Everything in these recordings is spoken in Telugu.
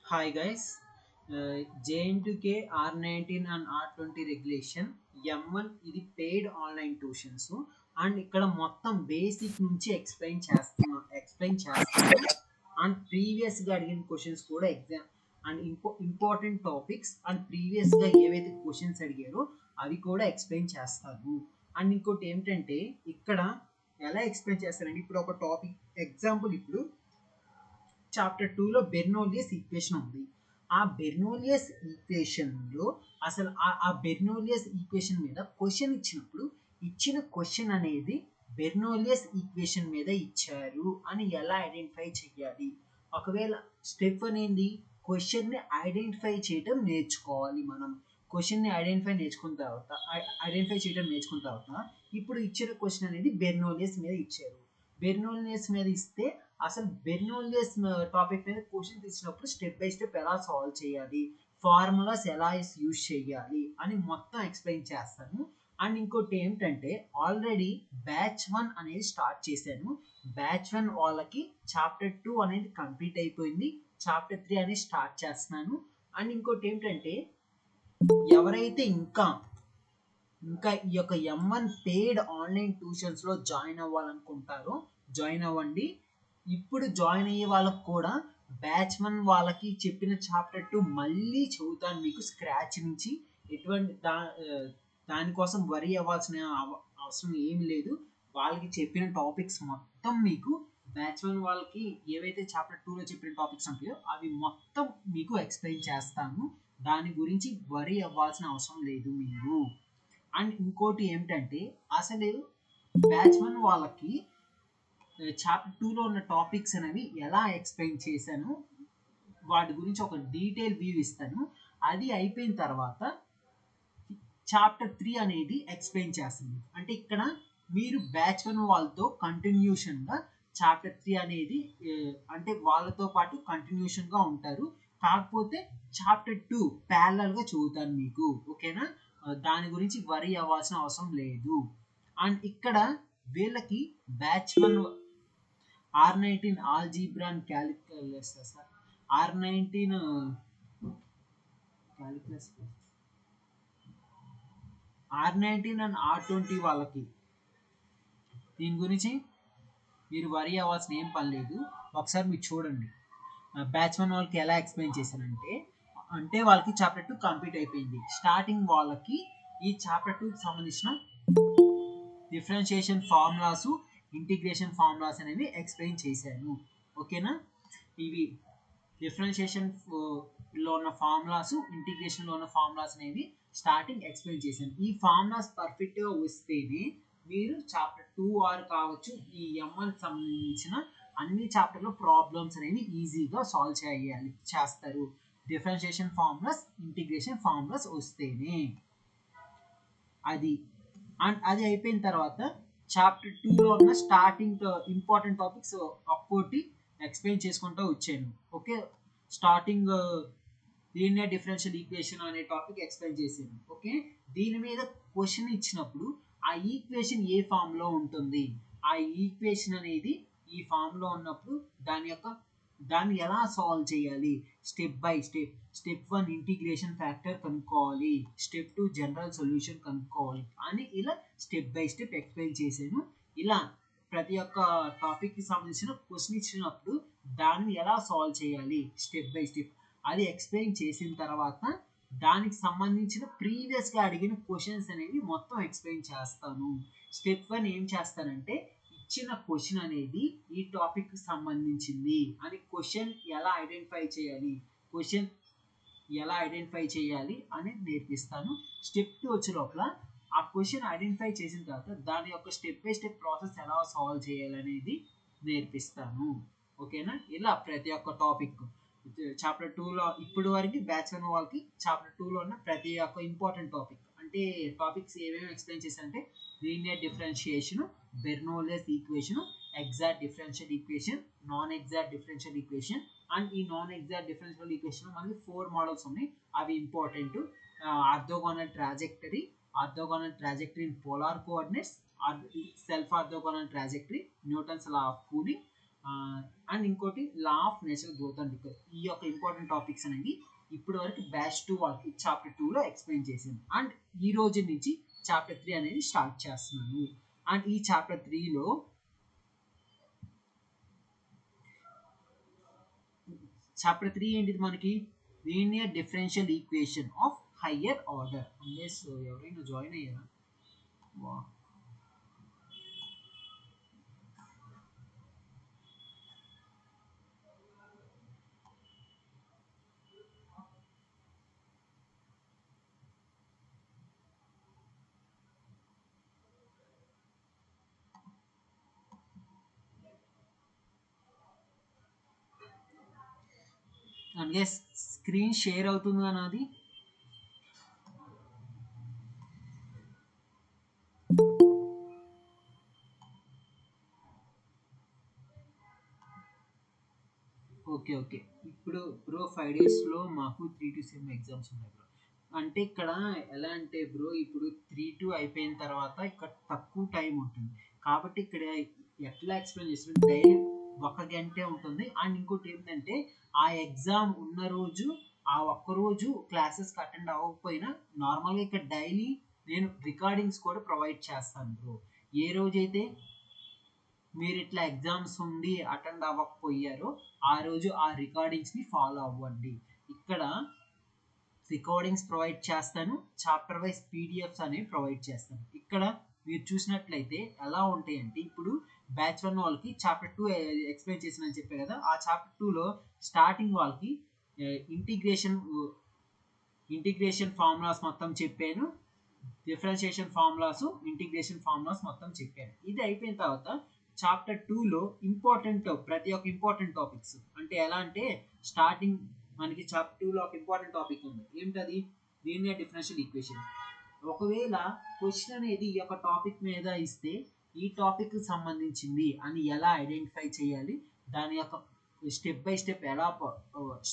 Hi guys, J&K R19 and R20 regulation M1 ఇది పెయిడ్ ఆన్లైన్ ట్యూషన్స్ అండ్ ఇక్కడ మొత్తం బేసిక్ నుంచి ఎక్స్ప్లెయిన్ చేస్తాను అండ్ ప్రీవియస్గా అడిగిన క్వశ్చన్స్ కూడా exam and important topics and ప్రీవియస్గా ఏవైతే క్వశ్చన్స్ అడిగారో అవి కూడా ఎక్స్ప్లెయిన్ చేస్తాను. అండ్ ఇంకోటి ఏమిటంటే ఇక్కడ ఎలా ఎక్స్ప్లెయిన్ చేస్తారంటే ఇప్పుడు ఒక టాపిక్ ఎగ్జాంపుల్ ఇప్పుడు చాప్టర్ 2లో బెర్నోలియస్ ఈక్వేషన్ ఉంది. ఆ బెర్నోలియస్ ఈక్వేషన్లో అసలు ఆ బెర్నోలియస్ ఈక్వేషన్ మీద క్వశ్చన్ ఇచ్చినప్పుడు ఇచ్చిన క్వశ్చన్ అనేది బెర్నోలియస్ ఈక్వేషన్ మీద ఇచ్చారు అని ఎలా ఐడెంటిఫై చేయాలి. ఒకవేళ స్టెప్ అనేది క్వశ్చన్ని ఐడెంటిఫై చేయడం నేర్చుకోవాలి. మనం క్వశ్చన్ని ఐడెంటిఫై చేయడం నేర్చుకున్న తర్వాత ఇప్పుడు ఇచ్చిన క్వశ్చన్ అనేది బెర్నోలియస్ మీద ఇచ్చారు. బెర్నోలియస్ మీద ఇస్తే అసలు బెర్నోలియస్ టాపిక్ మీద క్వశ్చన్స్ ఇచ్చినప్పుడు స్టెప్ బై స్టెప్ ఎలా సాల్వ్ చేయాలి, ఫార్ములాస్ ఎలా యూజ్ చేయాలి అని మొత్తం ఎక్స్ప్లెయిన్ చేస్తాను. అండ్ ఇంకోటి ఏమిటంటే ఆల్రెడీ బ్యాచ్ 1 అనేది స్టార్ట్ చేశాను. బ్యాచ్ 1 వాళ్ళకి చాప్టర్ 2 అనేది కంప్లీట్ అయిపోయింది. చాప్టర్ 3 అనేది స్టార్ట్ చేస్తున్నాను. అండ్ ఇంకోటి ఏమిటంటే ఎవరైతే ఇంకా ఈ యొక్క M1 పెయిడ్ ఆన్లైన్ ట్యూషన్స్లో జాయిన్ అవ్వాలనుకుంటారో జాయిన్ అవ్వండి. ఇప్పుడు జాయిన్ అయ్యే వాళ్ళకు కూడా బ్యాచ్ 1 వాళ్ళకి చెప్పిన చాప్టర్ 2 మళ్ళీ చదువుతాను మీకు స్క్రాచ్ నుంచి. ఎటువంటి దానికోసం వరీ అవ్వాల్సిన అవసరం ఏమి లేదు. వాళ్ళకి చెప్పిన టాపిక్స్ మొత్తం మీకు బ్యాచ్ 1 వాళ్ళకి ఏవైతే చాప్టర్ 2లో చెప్పిన టాపిక్స్ ఉంటాయో అవి మొత్తం మీకు ఎక్స్ప్లెయిన్ చేస్తాను. దాని గురించి వరీ అవ్వాల్సిన అవసరం లేదు మీరు. అండ్ ఇంకోటి ఏమిటంటే అసలు బ్యాచ్ 1 వాళ్ళకి చాప్టర్ 2లో ఉన్న టాపిక్స్ అనేవి ఎలా ఎక్స్ప్లెయిన్ చేశాను వాటి గురించి ఒక డీటెయిల్ వ్యూ ఇస్తాను. అది అయిపోయిన తర్వాత చాప్టర్ 3 అనేది ఎక్స్ప్లెయిన్ చేస్తుంది. అంటే ఇక్కడ మీరు బ్యాచ్ 1 వాళ్ళతో కంటిన్యూషన్గా చాప్టర్ 3 అనేది అంటే వాళ్ళతో పాటు కంటిన్యూషన్గా ఉంటారు. కాకపోతే చాప్టర్ 2 ప్యారలల్గా చదువుతాను మీకు. ఓకేనా? దాని గురించి వరీ అవ్వాల్సిన అవసరం లేదు. అండ్ ఇక్కడ వీళ్ళకి batch 1 R19 algebra and calculus sir R19 calculus R19 and R20 వాళ్ళకి దీని గురించి మీరు వరీ అవ్వాల్సిన ఏం పని లేదు. ఒకసారి మీరు చూడండి బ్యాచ్ 1 వాళ్ళకి ఎలా ఎక్స్ప్లెయిన్ చేశానంటే వాళ్ళకి చాప్టర్ 2 కంప్లీట్ అయిపోయింది. స్టార్టింగ్ వాళ్ళకి ఈ చాప్టర్ 2కి సంబంధించిన డిఫరెన్షియేషన్ ఫార్ములాస్, ఇంటిగ్రేషన్ ఫార్ములాస్ అనేవి ఎక్స్ప్లెయిన్ చేశాను. ఓకేనా? ఇవి డిఫరెన్షియేషన్ లో ఉన్న ఫార్ములాస్, ఇంటిగ్రేషన్లో ఉన్న ఫార్ములాస్ అనేవి స్టార్టింగ్ ఎక్స్ప్లెయిన్ చేశాను. ఈ ఫార్ములాస్ పర్ఫెక్ట్గా వస్తేనే మీరు చాప్టర్ 2 ఆర్ కావచ్చు ఈ M1 సంబంధించిన అన్ని చాప్టర్లో ప్రాబ్లమ్స్ అనేవి ఈజీగా సాల్వ్ చేస్తారు. డిఫరెన్షియేషన్ ఫార్ములాస్, ఇంటిగ్రేషన్ ఫార్ములాస్ వస్తేనే. అది అయిపోయిన తర్వాత చాప్టర్ 2లో ఉన్న స్టార్టింగ్ ఇంపార్టెంట్ టాపిక్స్ ఒక్కోటి ఎక్స్ప్లెయిన్ చేసుకుంటూ వచ్చాను. Okay, starting linear differential equation అనే టాపిక్ ఎక్స్ప్లెయిన్ చేశాను. ఓకే, దీని మీద క్వశ్చన్ ఇచ్చినప్పుడు ఆ ఈక్వేషన్ ఏ ఫామ్లో ఉంటుంది, ఆ ఈక్వేషన్ అనేది ఈ ఫామ్లో ఉన్నప్పుడు దాన్ని ఎలా సాల్వ్ చేయాలి, step by step 1 integration factor కనుక్కోవాలి, స్టెప్ 2 జనరల్ సొల్యూషన్ కనుక్కోవాలి అని ఇలా స్టెప్ బై స్టెప్ ఎక్స్ప్లెయిన్ చేశాను. ఇలా ప్రతి ఒక్క టాపిక్కి సంబంధించిన క్వశ్చన్ ఇచ్చినప్పుడు దాన్ని ఎలా సాల్వ్ చేయాలి స్టెప్ బై స్టెప్ అది ఎక్స్ప్లెయిన్ చేసిన తర్వాత దానికి సంబంధించిన ప్రీవియస్గా అడిగిన క్వశ్చన్స్ అనేవి మొత్తం ఎక్స్ప్లెయిన్ చేస్తాను. స్టెప్ 1 ఏం చేస్తానంటే ఇచ్చిన క్వశ్చన్ అనేది ఈ టాపిక్కి సంబంధించింది అని క్వశ్చన్ ఎలా ఐడెంటిఫై చేయాలి అనేది నేర్పిస్తాను. స్టెప్ 2 వచ్చే లోపల ఆ క్వశ్చన్ ఐడెంటిఫై చేసిన తర్వాత దాని యొక్క స్టెప్ బై స్టెప్ ప్రాసెస్ ఎలా సాల్వ్ చేయాలి అనేది నేర్పిస్తాను. ఓకేనా? ఇలా ప్రతి ఒక్క టాపిక్ చాప్టర్ 2లో ఇప్పుడు వరకు బ్యాచ్ 1 వాళ్ళకి చాప్టర్ 2లో ఉన్న ప్రతి ఒక్క ఇంపార్టెంట్ టాపిక్ అంటే టాపిక్స్ ఏమేమి ఎక్స్ప్లెయిన్ చేశానంటే linear differentiation, Bernoulli's equation, exact differential equation, non exact differential equation. And ఈ నాన్ ఎగ్జాక్ట్ డిఫరెన్షియల్ ఈక్వేషన్ మనకి 4 మోడల్స్ ఉన్నాయి. అవి important. Orthogonal trajectory in polar coordinates, self orthogonal trajectory, Newton's law of cooling, and ఇంకోటి law of natural growth and decline. ఈ యొక్క ఇంపార్టెంట్ టాపిక్స్ అనేవి ఇప్పటి వరకు బ్యాచ్ 2 వాళ్ళకి చాప్టర్ 2లో ఎక్స్ప్లెయిన్ చేశాను. అండ్ ఈ రోజు నుంచి చాప్టర్ 3 అనేది స్టార్ట్ చేస్తున్నాను. అండ్ ఈ చాప్టర్ 3లో చాప్టర్ 3 ఏంటిది మనకి? Linear differential equation of higher order. Unless ఎవరైనా జాయిన్ అయ్యారా? అందుకే స్క్రీన్ షేర్ అవుతుందా నాది? Okay okay. ఇప్పుడు బ్రో 5 డేస్లో మాకు 3 to 7 ఎగ్జామ్స్ ఉన్నాయి బ్రో. అంటే ఇక్కడ ఎలా అంటే బ్రో, ఇప్పుడు 3-2 అయిపోయిన తర్వాత ఇక్కడ తక్కువ టైం ఉంటుంది కాబట్టి ఇక్కడ ఎట్లా ఎక్స్ప్లెయిన్ చేస్తున్నారు, డైలీ 1 గంటే ఉంటుంది. అండ్ ఇంకోటి ఏంటంటే ఆ ఎగ్జామ్ ఉన్న రోజు ఆ ఒక్కరోజు క్లాసెస్కి అటెండ్ అవ్వకపోయినా నార్మల్గా ఇక్కడ డైలీ నేను రికార్డింగ్స్ కూడా ప్రొవైడ్ చేస్తాను బ్రో. ఏ రోజైతే మీరు ఇట్లా ఎగ్జామ్స్ ఉండి అటెండ్ అవ్వకపోయారో ఆ రోజు ఆ రికార్డింగ్స్ని ఫాలో అవ్వండి. ఇక్కడ రికార్డింగ్స్ ప్రొవైడ్ చేస్తాను, చాప్టర్ వైజ్ పీడిఎఫ్స్ అనేవి ప్రొవైడ్ చేస్తాను. ఇక్కడ మీరు చూసినట్లయితే ఎలా ఉంటాయంటే, ఇప్పుడు బ్యాచ్ 1 వాళ్ళకి చాప్టర్ 2 ఎక్స్ప్లెయిన్ చేసినని చెప్పే కదా, ఆ చాప్టర్ 2లో స్టార్టింగ్ వాళ్ళకి ఇంటిగ్రేషన్ ఫార్ములాస్ మొత్తం చెప్పాను, డిఫరెన్షియేషన్ ఫార్ములాస్, ఇంటిగ్రేషన్ ఫార్ములాస్ మొత్తం చెప్పాను. ఇది అయిపోయిన తర్వాత చాప్టర్ 2లో ప్రతి ఒక్క ఇంపార్టెంట్ టాపిక్స్ అంటే ఎలా అంటే, స్టార్టింగ్ మనకి చాప్టర్ 2లో ఒక ఇంపార్టెంట్ టాపిక్ ఉంది. ఏంటది? Linear differential equation. ఒకవేళ క్వశ్చన్ అనేది ఈ యొక్క టాపిక్ మీద ఇస్తే ఈ టాపిక్ సంబంధించింది అని ఎలా ఐడెంటిఫై చేయాలి, దాని యొక్క స్టెప్ బై స్టెప్ ఎలా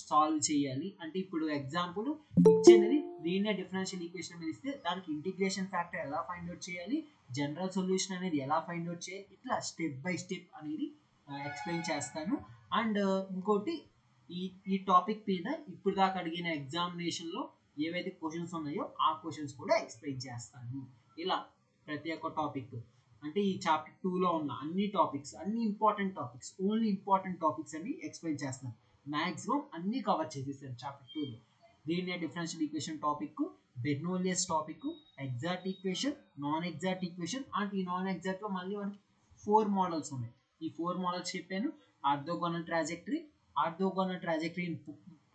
సాల్వ్ చేయాలి అంటే, ఇప్పుడు ఎగ్జాంపుల్ ఇచ్చేది లీనియర్ డిఫరెన్షియల్ ఈక్వేషన్ మీద ఇస్తే దానికి ఇంటిగ్రేషన్ ఫ్యాక్టర్ ఎలా ఫైండ్ అవుట్ చేయాలి, జనరల్ సొల్యూషన్ అనేది ఎలా ఫైండ్ అవుట్ చేయాలి, ఇట్లా స్టెప్ బై స్టెప్ అనేది ఎక్స్ప్లెయిన్ చేస్తాను. అండ్ ఇంకోటి ఈ టాపిక్ మీద ఇప్పుడు దాకా అడిగిన ఎగ్జామినేషన్లో ఏవైతే క్వశ్చన్స్ ఉన్నాయో ఆ క్వశ్చన్స్ కూడా ఎక్స్ప్లెయిన్ చేస్తాను. ఇలా ప్రతి ఒక్క టాపిక్ అంటే ఈ చాప్టర్ 2లో ఉన్న అన్ని టాపిక్స్, అన్ని important topics, only important topics అని ఎక్స్ప్లెయిన్ చేస్తాను. మ్యాక్సిమం అన్ని కవర్ చేసేసాను చాప్టర్ 2లో. Linear differential equation topic, Bernoulli's topic, exact equation, non exact equation. And ఈ నాన్ ఎగ్జాక్ట్లో మళ్ళీ మనకి 4 మోడల్స్ ఉన్నాయి. ఈ 4 మోడల్స్ చెప్పాను. Orthogonal trajectory in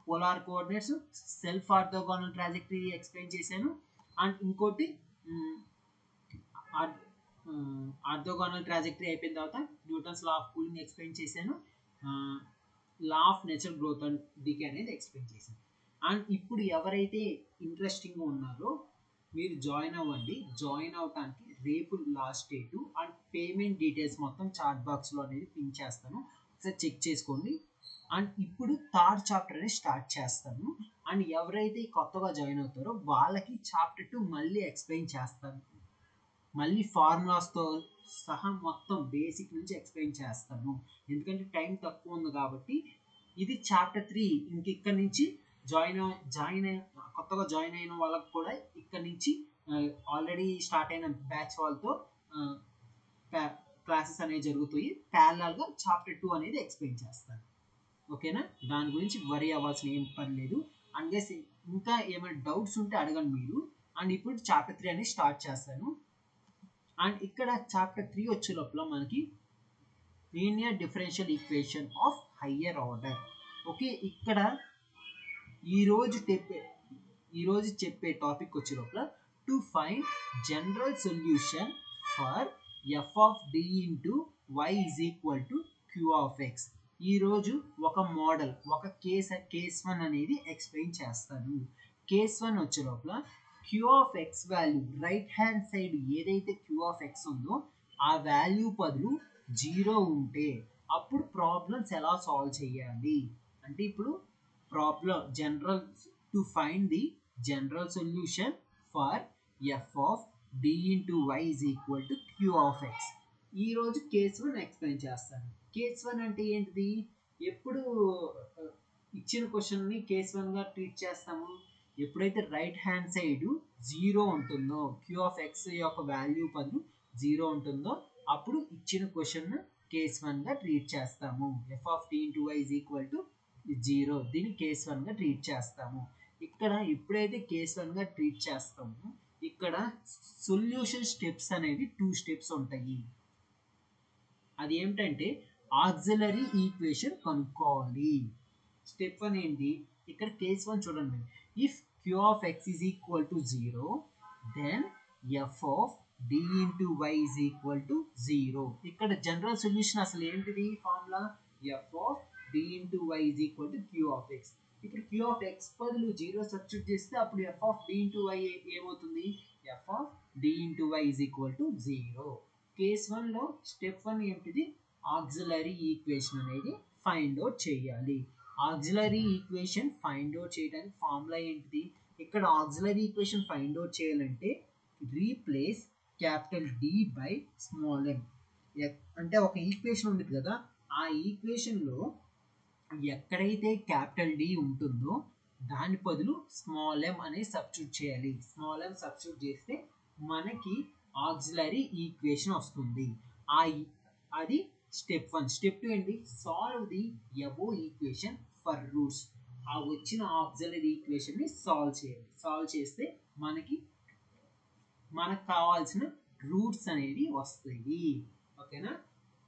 polar coordinates, self orthogonal trajectory explain చేశాను. అండ్ ఇంకోటి ఆర్థోగోనల్ ట్రాజెక్టరీ అయిపోయిన తర్వాత Newton's law of cooling explain చేశాను, law of natural growth and decay అనేది ఎక్స్ప్లెయిన్ చేశాను. అండ్ ఇప్పుడు ఎవరైతే ఇంట్రెస్టింగ్గా ఉన్నారో మీరు జాయిన్ అవ్వండి. జాయిన్ అవడానికి రేపు last date. And payment details మొత్తం చాట్ బాక్స్లో అనేది పిన్ చేస్తాను, ఒకసారి చెక్ చేసుకోండి. అండ్ ఇప్పుడు థర్డ్ చాప్టర్ అనేది స్టార్ట్ చేస్తాను. అండ్ ఎవరైతే కొత్తగా జాయిన్ అవుతారో వాళ్ళకి చాప్టర్ 2 మళ్ళీ ఎక్స్ప్లెయిన్ చేస్తాను, మళ్ళీ ఫార్ములాస్తో సహా మొత్తం బేసిక్ నుంచి ఎక్స్ప్లెయిన్ చేస్తాను. ఎందుకంటే టైం తక్కువ ఉంది కాబట్టి. ఇది చాప్టర్ 3. ఇక్కడ నుంచి కొత్తగా జాయిన్ అయిన వాళ్ళకి కూడా ఇక్కడ నుంచి ఆల్రెడీ స్టార్ట్ అయిన బ్యాచ్ వాళ్ళతో క్లాసెస్ అనేవి జరుగుతాయి. ప్యారలల్గా చాప్టర్ 2 అనేది ఎక్స్ప్లెయిన్ చేస్తాను. ఓకేనా? దాని గురించి వరీ అవ్వాల్సిన ఏం పని లేదు. అండ్ గెస్ ఇంకా ఏమైనా డౌట్స్ ఉంటే అడగండి మీరు. అండ్ ఇప్పుడు చాప్టర్ 3 అనేది స్టార్ట్ చేస్తాను. అండ్ ఇక్కడ చాప్టర్ 3 వచ్చే లోపల మనకి linear differential equation of higher order. Okay, ఇక్కడ ఈరోజు చెప్పే టాపిక్ వచ్చే లోపల to find general solution for F of D into Y is equal to Q of X. ఈరోజు ఒక మోడల్, ఒక కేస్ 1 అనేది ఎక్స్ప్లెయిన్ చేస్తాను. కేస్ 1 వచ్చే లోపల Q of X value right hand side ఏదైతే క్యూ ఆఫ్ ఎక్స్ ఉందో ఆ వాల్యూ బదులు 0 ఉంటే అప్పుడు ప్రాబ్లమ్స్ ఎలా సాల్వ్ చేయాలి అంటే, ఇప్పుడు problem general to find the general solution for F of D into Y is equal to Q of X. ఈరోజు కేస్ 1 ఎక్స్ప్లెయిన్ చేస్తాను. కేస్ 1 అంటే ఏంటిది? ఎప్పుడు ఇచ్చిన క్వశ్చన్ని కేస్ 1గా ట్రీట్ చేస్తాము? ఎప్పుడైతే రైట్ హ్యాండ్ సైడ్ 0 ఉంటుందో, క్యూ ఆఫ్ ఎక్స్ యొక్క వాల్యూ బదులు 0 ఉంటుందో అప్పుడు ఇచ్చిన క్వశ్చన్ కేస్ 1గా ట్రీట్ చేస్తాము. F of T into Y is equal to 0. దీన్ని కేస్ 1గా ట్రీట్ చేస్తాము. ఇక్కడ ఎప్పుడైతే కేస్ 1గా ట్రీట్ చేస్తామో ఇక్కడ సొల్యూషన్ స్టెప్స్ అనేవి 2 స్టెప్స్ ఉంటాయి. అది ఏమిటంటే ఆక్సిలరీ ఈక్వేషన్ కనుక్కోవాలి. స్టెప్ 1 ఏంటి? ఇక్కడ కేస్ 1 చూడండి. If Q of X is equal to 0 then F of D into Y is equal to 0. ఇక్కడ జనరల్ సొల్యూషన్ అసలు ఏంటిది? Formula F of D into Y is equal to Q of X. ఇప్పుడు క్యూ ఆఫ్ ఎక్స్ బదులు 0 సబ్స్టిట్యూట్ చేస్తే అప్పుడు F of D into Y ఏమవుతుంది? F of D into Y is equal to 0. Case 1లో స్టెప్ 1 ఏంటిది? ఆక్సిలరీ ఈక్వేషన్ అనేది ఫైండ్ అవుట్ చేయాలి. ఆక్సిలరీ ఈక్వేషన్ ఫైండ్ అవుట్ చేయడానికి ఫార్ములా ఏంటిది? ఇక్కడ ఆక్సిలరీ ఈక్వేషన్ ఫైండ్ అవుట్ చేయాలంటే replace capital D by small M. అంటే ఒక ఈక్వేషన్ ఉంది కదా, ఆ ఈక్వేషన్లో ఎక్కడైతే క్యాపిటల్ డి ఉంటుందో దాని బదులు స్మాల్ ఎం అనేది సబ్స్టిట్యూట్ చేయాలి. స్మాల్ ఎం సబ్స్టిట్యూట్ చేస్తే మనకి ఆక్సిలరీ ఈక్వేషన్ వస్తుంది. అది స్టెప్ 1. స్టెప్ 2 ఏంటి? Solve the above equation for roots. ఆ వచ్చిన ఆక్సిలరీ ఈక్వేషన్ ని సాల్వ్ చేయాలి. సాల్వ్ చేస్తే మనకు కావాల్సిన రూట్స్ అనేవి వస్తాయి. ఓకేనా?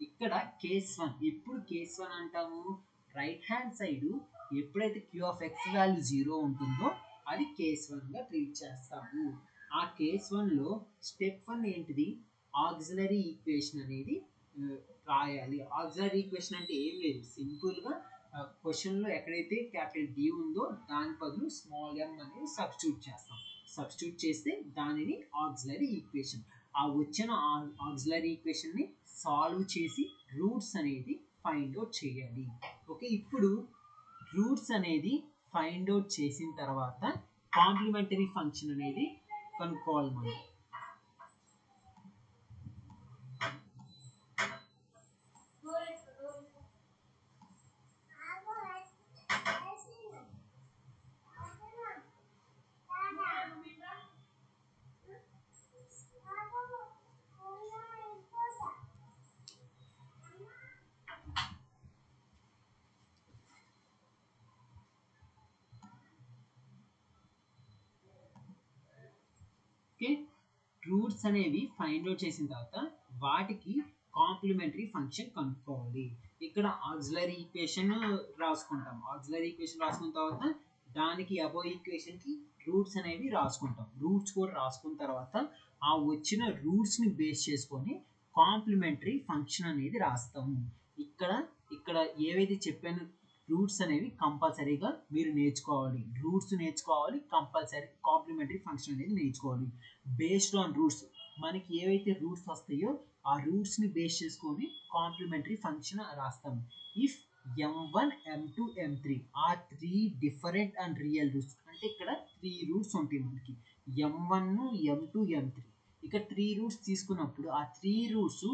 ఇక్కడ కేస్ 1. ఎప్పుడు కేస్ 1 అంటాము? రైట్ హ్యాండ్ సైడ్ ఎప్పుడైతే క్యూ ఆఫ్ ఎక్స్ వాల్యూ 0 ఉంటుందో అది కేస్ 1గా ట్రీట్ చేస్తాము. ఆ కేస్ 1లో స్టెప్ 1 ఏంటిది? ఆక్సిలరీ ఈక్వేషన్ అనేది రాయాలి. ఆక్సిలరీ ఈక్వేషన్ అంటే ఏం లేదు, సింపుల్గా క్వశ్చన్లో ఎక్కడైతే క్యాపిటల్ డి ఉందో దాని బదులు స్మాల్ ఎం అనేది సబ్స్టిట్యూట్ చేస్తాం. సబ్స్టిట్యూట్ చేస్తే దానిని ఆక్సిలరీ ఈక్వేషన్. ఆ వచ్చిన ఆక్సిలరీ ఈక్వేషన్ని సాల్వ్ చేసి రూట్స్ అనేది ఫైండ్ అవుట్ చేయాలి. ఓకే, ఇప్పుడు రూట్స్ అనేది ఫైండ్ అవుట్ చేసిన తర్వాత కాంప్లిమెంటరీ ఫంక్షన్ అనేది కనుక్కోవాలి మనం. ఓకే, రూట్స్ అనేవి ఫైండ్ అవుట్ చేసిన తర్వాత వాటికి కాంప్లిమెంటరీ ఫంక్షన్ కనుక్కోవాలి. ఇక్కడ ఆక్సిలరీ ఈక్వేషన్ రాసుకుంటాం. ఆక్సిలరీ ఈక్వేషన్ రాసుకున్న తర్వాత దానికి అబో ఈక్వేషన్కి రూట్స్ అనేవి రాసుకుంటాం. రూట్స్ కూడా రాసుకున్న తర్వాత ఆ వచ్చిన రూట్స్ని బేస్ చేసుకొని కాంప్లిమెంటరీ ఫంక్షన్ అనేది రాస్తాము. ఇక్కడ ఏవైతే చెప్పాను రూట్స్ అనేవి కంపల్సరీగా మీరు నేర్చుకోవాలి. రూట్స్ నేర్చుకోవాలి, కంపల్సరీ కాంప్లిమెంటరీ ఫంక్షన్ అనేది నేర్చుకోవాలి. బేస్డ్ ఆన్ రూట్స్ మనకి ఏవైతే రూట్స్ వస్తాయో ఆ రూట్స్ని బేస్ చేసుకొని కాంప్లిమెంటరీ ఫంక్షన్ రాస్తాము. If m1 m2 m3 are 3 different and real roots, అంటే ఇక్కడ 3 రూట్స్ ఉంటాయి మనకి, m1 m2 m3. ఇక్కడ 3 రూట్స్ తీసుకున్నప్పుడు ఆ 3 రూట్స్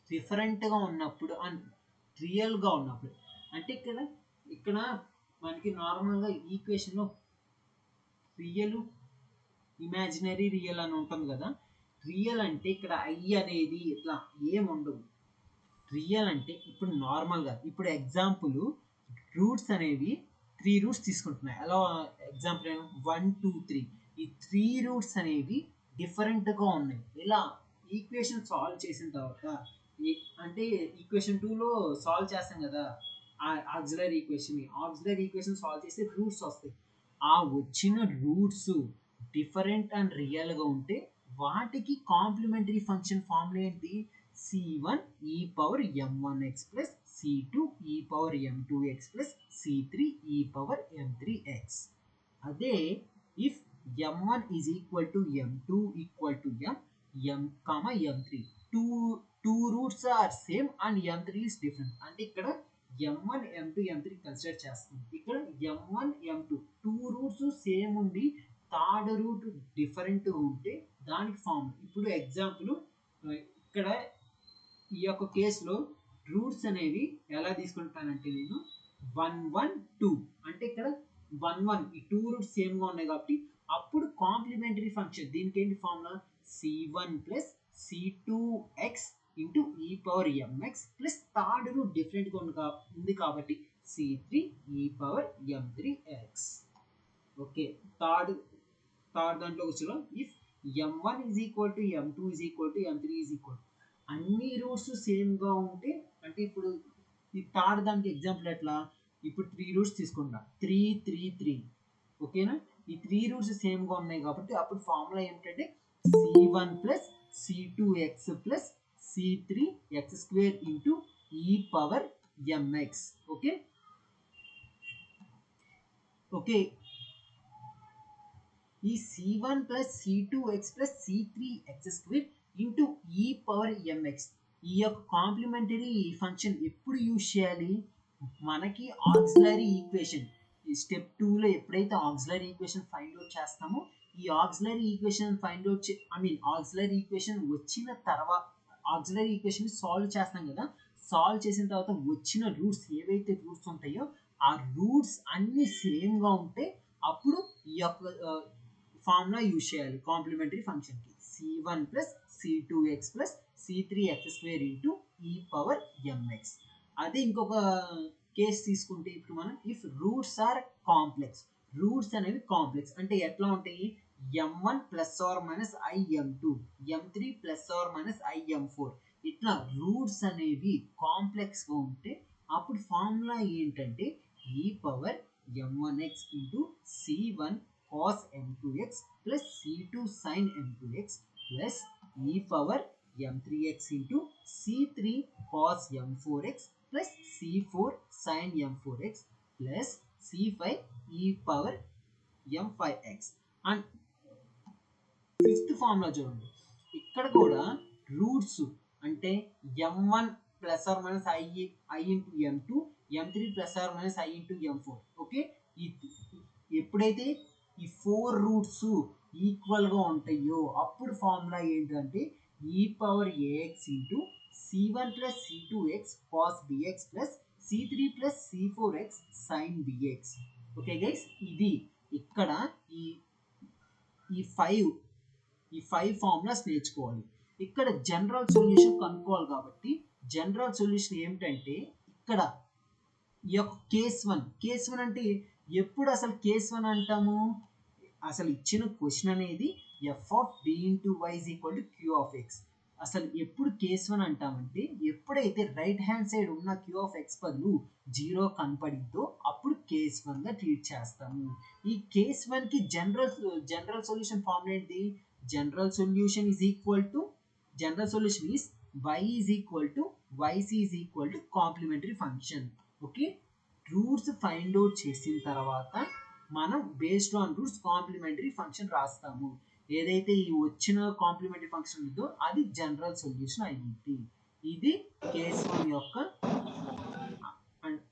డిఫరెంట్గా ఉన్నప్పుడు అండ్ రియల్గా ఉన్నప్పుడు, అంటే ఇక్కడ మనకి నార్మల్గా ఈక్వేషన్లో రియల్, ఇమాజినరీ, రియల్ అని ఉంటుంది కదా. రియల్ అంటే ఇక్కడ ఐ అనేది ఇట్లా ఏం ఉండవు. రియల్ అంటే ఇప్పుడు నార్మల్గా, ఇప్పుడు ఎగ్జాంపుల్ రూట్స్ అనేవి 3 రూట్స్ తీసుకుంటున్నాయి. అలా ఎగ్జాంపుల్ 1 2 3, ఈ 3 రూట్స్ అనేవి డిఫరెంట్గా ఉన్నాయి. ఇలా ఈక్వేషన్ సాల్వ్ చేసిన తర్వాత అంటే ఈక్వేషన్ 2లో సాల్వ్ చేస్తాం కదా ఆక్సిలరీ ఈక్వేషన్ సాల్వ్ చేస్తే రూట్స్ వస్తాయి. ఆ వచ్చిన రూట్స్ డిఫరెంట్ అండ్ రియల్గా ఉంటే వాటికి కాంప్లిమెంటరీ ఫంక్షన్ ఫార్ములా ఏంటి? c1 e power m1x plus c2 e power m2x plus c3 e power m3x. అదే if m1 is equal to m2 equal to m m3, two roots are same and m3 is different, అంటే ఇక్కడ m1 m2 m3 కన్సిడర్ చేస్తాం. ఇక్కడ m1 m2 two roots same ఉండి థర్డ్ రూట్ డిఫరెంట్ ఉంటే దానికి ఫార్మ్. ఇప్పుడు ఎగ్జాంపుల్ ఇక్కడ ఈ యొక్క కేసులో రూట్స్ అనేవి ఎలా తీసుకుంటానంటే నేను 1 1 2 అంటే ఇక్కడ 1 1 ఈ 2 రూట్స్ సేమ్గా ఉన్నాయి కాబట్టి అప్పుడు కాంప్లిమెంటరీ ఫంక్షన్ దీనికి ఏంటి formula c1 plus c2x into ఈ power mx plus third root డిఫరెంట్గా ఉంది కాబట్టి c3 ఈ పవర్ m3x. ఓకే, థర్డ్ దాంట్లో వచ్చి if m1 is equal to m2 is equal to m3 is equal అన్ని రూట్స్ సేమ్గా ఉంటే అంటే ఇప్పుడు ఈ థర్డ్ దానికి ఎగ్జాంపుల్ ఎట్లా ఇప్పుడు 3 రూట్స్ తీసుకుంటా 3 3 3 ఓకేనా ఈ 3 రూట్స్ సేమ్గా ఉన్నాయి కాబట్టి అప్పుడు ఫార్ములా ఏమిటంటే c1 plus c2x plus c3x² into ఈ పవర్ mx. ఓకే ఓకే ఈ c1 plus c2x plus c3x² into ఈ పవర్ mx ఈ యొక్క కాంప్లిమెంటరీ ఫంక్షన్ ఎప్పుడు యూజ్ చేయాలి మనకి ఆక్సిలరీ ఈక్వేషన్ స్టెప్ 2లో ఎప్పుడైతే ఆక్సిలరీ ఈక్వేషన్ ఫైండ్ అవుట్ చేస్తామో ఈ auxiliary equation find out auxiliary equation వచ్చిన తర్వాత ఆక్సిలరీ ఈక్వేషన్ సాల్వ్ చేస్తాం కదా సాల్వ్ చేసిన తర్వాత వచ్చిన రూట్స్ ఏవైతే రూట్స్ ఉంటాయో ఆ రూట్స్ అన్ని సేమ్గా ఉంటే అప్పుడు ఈ యొక్క ఫార్ములా యూజ్ చేయాలి కాంప్లిమెంటరీ ఫంక్షన్కి c1 plus c2x plus c3x² into ఈ పవర్ mx. అదే ఇంకొక కేసు తీసుకుంటే ఇప్పుడు మనం if roots are complex roots అనేవి కాంప్లెక్స్ అంటే ఎట్లా ఉంటాయి m1 plus or minus im2 m3 plus or minus im4 ఇట్లా రూట్స్ అనేవి కాంప్లెక్స్గా ఉంటే అప్పుడు ఫార్ములా ఏంటంటే E power m1x into c1 cos m2x plus c2 sin m2x plus e power m3x into c3 cos m4x plus c4 sin m4x plus c5 e power m5x. And fifth formula చూడండి ఇక్కడ కూడా రూట్స్ అంటే m1 plus or minus i into m2 m3 plus or minus i into m4. Okay ఎప్పుడైతే ఈ 4 రూట్స్ ఈక్వల్గా ఉంటాయో అప్పుడు ఫార్ములా ఏంటంటే E power ax into c1 plus c2x cos bx plus c3 plus c4x sin bx. Okay guys ఇది ఇక్కడ ఈ ఫైవ్ ఫార్ములాస్ నేర్చుకోవాలి. ఇక్కడ జనరల్ సొల్యూషన్ కనుక్కోవాలి కాబట్టి జనరల్ సొల్యూషన్ ఏమిటంటే ఇక్కడ ఈ యొక్క కేస్ వన్ అంటే ఎప్పుడు అసలు కేస్ 1 అంటాము అసలు ఇచ్చిన క్వశ్చన్ అనేది f of b into y is equal to q of x. అసలు ఎప్పుడు కేస్ 1 అంటామంటే ఎప్పుడైతే రైట్ హ్యాండ్ సైడ్ ఉన్న q ఆఫ్ x బదులు 0 కనపడిందో అప్పుడు కేస్ 1గా ట్రీట్ చేస్తాము. ఈ కేస్ 1కి జనరల్ సొల్యూషన్ ఫార్ములా ఏంటి general solution is equal to general solution is y is equal to yc is equal to complementary function. Okay roots find out చేసిన తర్వాత మనం based on roots complementary function రాస్తాము. ఏదైతే ఈ వచ్చిన కాంప్లిమెంటరీ ఫంక్షన్ ఉందో అది జనరల్ సొల్యూషన్ అయ్యింది. ఇది కేస్ 1 యొక్క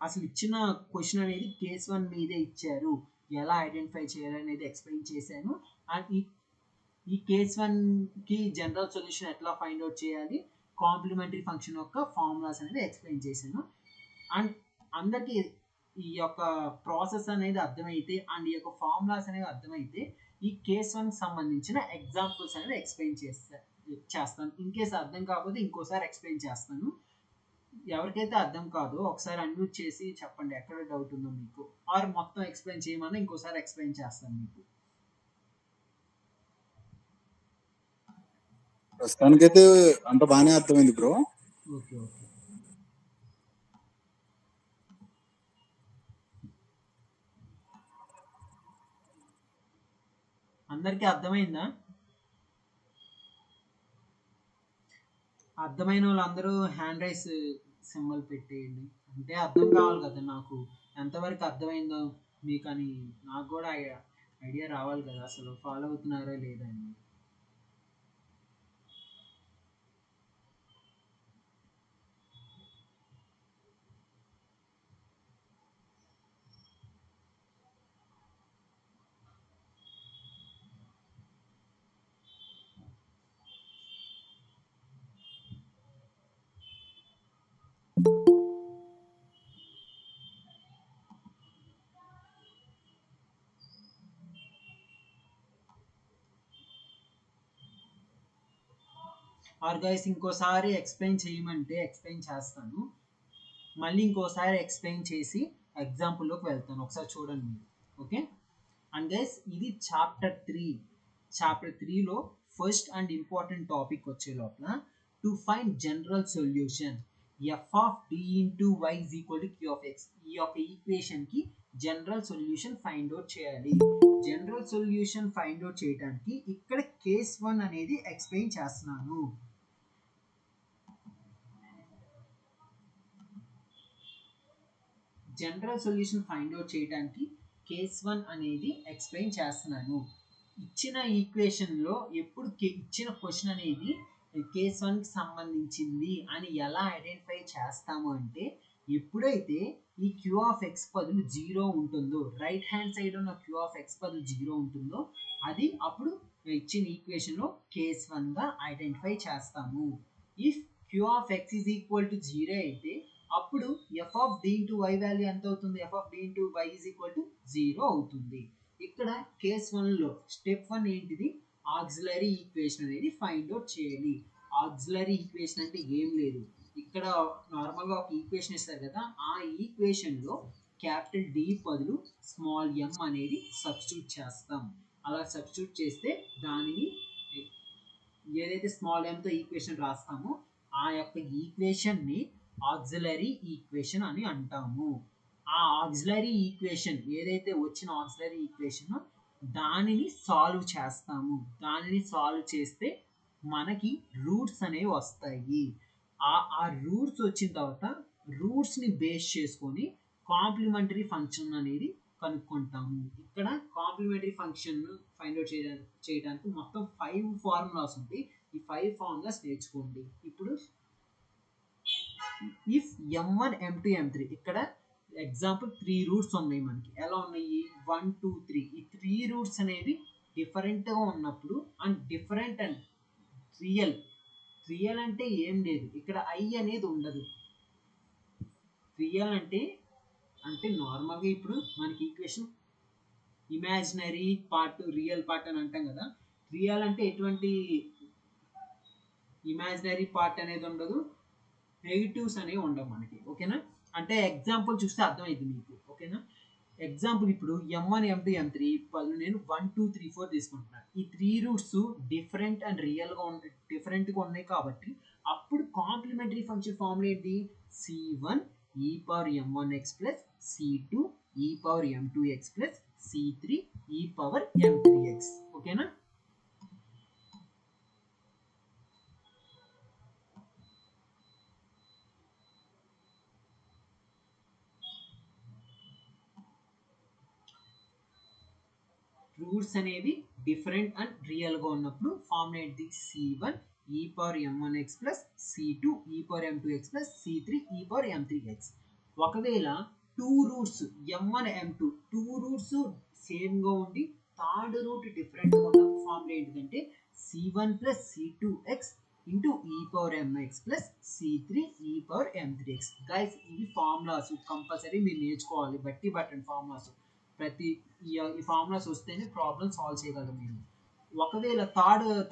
అసలు ఇచ్చిన క్వశ్చన్ అనేది కేస్ 1 మీదే ఇచ్చారు ఎలా ఐడెంటిఫై చేయాలనేది ఎక్స్ప్లెయిన్ చేశాను. అండ్ ఈ కేస్ 1కి జనరల్ సొల్యూషన్ ఎట్లా ఫైండ్ అవుట్ చేయాలి కాంప్లిమెంటరీ ఫంక్షన్ యొక్క ఫార్ములాస్ అనేది ఎక్స్ప్లెయిన్ చేశాను. అండ్ అందరికీ ఈ యొక్క ప్రాసెస్ అనేది అర్థమైతే అండ్ ఈ యొక్క ఫార్ములాస్ అనేవి అర్థమైతే ఈ కేస్ 1కి సంబంధించిన ఎగ్జాంపుల్స్ అనేవి ఎక్స్ప్లెయిన్ చేస్తాను. ఇన్ కేసు అర్థం కాకపోతే ఇంకోసారి ఎక్స్ప్లెయిన్ చేస్తాను. ఎవరికైతే అర్థం కాదో ఒకసారి అన్మ్యూట్ చేసి చెప్పండి ఎక్కడ డౌట్ ఉందో మీకు ఆర్ మొత్తం ఎక్స్ప్లెయిన్ చేయమని ఇంకోసారి ఎక్స్ప్లెయిన్ చేస్తాను మీకు. ప్రస్తుతానికైతే అంత బాగానే అర్థమైంది బ్రో. ఓకే ఓకే అందరికీ అర్థమైందా? అర్థమైన వాళ్ళందరూ హ్యాండ్ రైస్ సింబల్ పెట్టేయండి అంటే అర్థం కావాలి కదా నాకు ఎంతవరకు అర్థమైందో మీకు అని నాకు కూడా ఐడియా రావాలి కదా అసలు ఫాలో అవుతున్నారా లేదా అని. ఆర్ గైస్ ఇంకోసారి ఎక్స్ప్లెయిన్ చేయమంటే ఎక్స్ప్లెయిన్ చేస్తాను, మళ్ళీ ఇంకోసారి ఎక్స్ప్లెయిన్ చేసి ఎగ్జాంపుల్లోకి వెళ్తాను, ఒకసారి చూడండి మీరు. ఓకే అండ్ గైస్ ఇది చాప్టర్ త్రీలో ఫస్ట్ అండ్ ఇంపార్టెంట్ టాపిక్ వచ్చే లోపల to find general solution F of D into Y is equal to Q of X, ఈ యొక్క ఈక్వేషన్కి జనరల్ సొల్యూషన్ ఫైండ్ అవుట్ చేయాలి. జనరల్ సొల్యూషన్ ఫైండ్ అవుట్ చేయడానికి ఇక్కడ కేస్ 1 అనేది ఎక్స్ప్లెయిన్ చేస్తున్నాను. జనరల్ సొల్యూషన్ ఫైండ్ అవుట్ చేయడానికి కేస్ 1 అనేది ఎక్స్ప్లెయిన్ చేస్తున్నాను. ఇచ్చిన ఈక్వేషన్లో ఎప్పుడు ఇచ్చిన క్వశ్చన్ అనేది కేస్ 1కి సంబంధించింది అని ఎలా ఐడెంటిఫై చేస్తాము అంటే, ఎప్పుడైతే ఈ క్యూ ఆఫ్ ఎక్స్ బదులు 0 ఉంటుందో, రైట్ హ్యాండ్ సైడ్ ఉన్న క్యూ ఆఫ్ ఎక్స్ బదులు 0 ఉంటుందో, అది అప్పుడు ఇచ్చిన ఈక్వేషన్లో కేస్ 1గా ఐడెంటిఫై చేస్తాము. If Q of X is equal to 0 అయితే అప్పుడు F of D into Y value ఎంత అవుతుంది, F of D into Y is equal to 0 అవుతుంది. ఇక్కడ కేస్ 1లో స్టెప్ 1 ఏంటిది, ఆక్సిలరీ ఈక్వేషన్ అనేది ఫైండ్ అవుట్ చేయాలి. ఆక్సిలరీ ఈక్వేషన్ అంటే ఏం లేదు, ఇక్కడ నార్మల్గా ఒక ఈక్వేషన్ ఇస్తారు కదా, ఆ ఈక్వేషన్లో క్యాపిటల్ డి బదులు స్మాల్ ఎం అనేది సబ్స్టిట్యూట్ చేస్తాం. అలా సబ్స్టిట్యూట్ చేస్తే దానిని ఏదైతే స్మాల్ ఎంతో ఈక్వేషన్ రాస్తామో ఆ యొక్క ఈక్వేషన్ని ఆక్సిలరీ ఈక్వేషన్ అని అంటాము. ఆ ఆక్సిలరీ ఈక్వేషన్ ఏదైతే వచ్చిన ఆక్సిలరీ ఈక్వేషన్ దానిని సాల్వ్ చేస్తాము. దానిని సాల్వ్ చేస్తే మనకి రూట్స్ అనేవి వస్తాయి. ఆ రూట్స్ వచ్చిన తర్వాత రూట్స్ని బేస్ చేసుకొని కాంప్లిమెంటరీ ఫంక్షన్ అనేది కనుక్కుంటాము. ఇక్కడ కాంప్లిమెంటరీ ఫంక్షన్ ఫైండ్ అవుట్ చేయడానికి మొత్తం 5 ఫార్ములాస్ ఉంటాయి. ఈ 5 ఫార్ములాస్ నేర్చుకోండి. ఇప్పుడు ఇఫ్ m1 m2 m3, ఇక్కడ ఎగ్జాంపుల్ 3 రూట్స్ ఉన్నాయి మనకి. ఎలా ఉన్నాయి, 1 2 3. ఈ 3 రూట్స్ అనేవి డిఫరెంట్గా ఉన్నప్పుడు అండ్ డిఫరెంట్ అండ్ రియల్ అంటే ఏం లేదు, ఇక్కడ ఐ అనేది ఉండదు. రియల్ అంటే నార్మల్గా ఇప్పుడు మనకి equation imaginary part real part అని అంటాం కదా. రియల్ అంటే ఎటువంటి ఇమాజినరీ పార్ట్ అనేది ఉండదు, నెగిటివ్స్ అనేవి ఉండవు మనకి. ఓకేనా, అంటే ఎగ్జాంపుల్ చూస్తే అర్థమైంది మీకు. ఓకేనా, ఎగ్జాంపుల్ ఇప్పుడు m1 m2 m3 పళ్ళు నేను 1 2 3 4 తీసుకుంటున్నాను. ఈ 3 రూట్స్ డిఫరెంట్ అండ్ రియల్గా డిఫరెంట్గా ఉన్నాయి కాబట్టి అప్పుడు కాంప్లిమెంటరీ ఫంక్షన్ ఫార్ములా ఏంటి, c1 e power m1x plus c2 e power m2x plus c3 e power m3x. ఓకేనా, రూట్స్ అనేవి డిఫరెంట్ అండ్ రియల్గా ఉన్నప్పుడు ఫార్ములా ఏంటి, c1 e power m1x plus c2 e power m2x plus c3 e power m3x. ఒకవేళ 2 రూట్స్ m1 m2 2 రూట్స్ సేమ్గా ఉండి థర్డ్ రూట్ డిఫరెంట్గా ఉన్నప్పుడు ఫార్ములా ఏంటిదంటే c1 ప్లస్ c2x ఇంటూ ఈ పవర్ mx ప్లస్ c3 ఈ పవర్ m3x. గైస్ ఇవి ఫార్ములాస్ కంపల్సరీ మీరు నేర్చుకోవాలి, బట్టి బట్టండి ఫార్ములాస్. ప్రతి ఈ ఫార్ములాస్ వస్తేనే ప్రాబ్లమ్ సాల్వ్ చేయగలరు మీరు. ఒకవేళ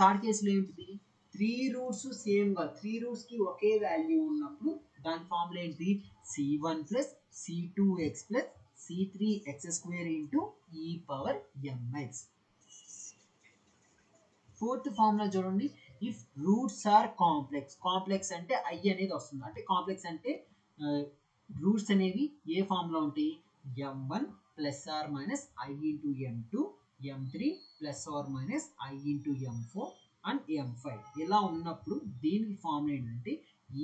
థర్డ్ కేసులో ఏంటిది, 3 రూట్స్ సేమ్గా 3 రూట్స్కి ఒకే వాల్యూ ఉన్నప్పుడు దాని ఫార్ములా ఏంటి, c1 plus c2x plus c3x² into ఈ పవర్ mx. ఫోర్త్ ఫార్ములా చూడండి, ఇఫ్ రూట్స్ ఆర్ కాంప్లెక్స్ అంటే ఐ అనేది వస్తుంది. అంటే కాంప్లెక్స్ అంటే రూట్స్ అనేవి ఏ ఫార్ములా ఉంటాయి, m1 plus or minus I into m2, m3 plus or minus I into m4 and m5. ఇలా ఉన్నప్పుడు దీనికి ఫార్ములా ఏంటంటే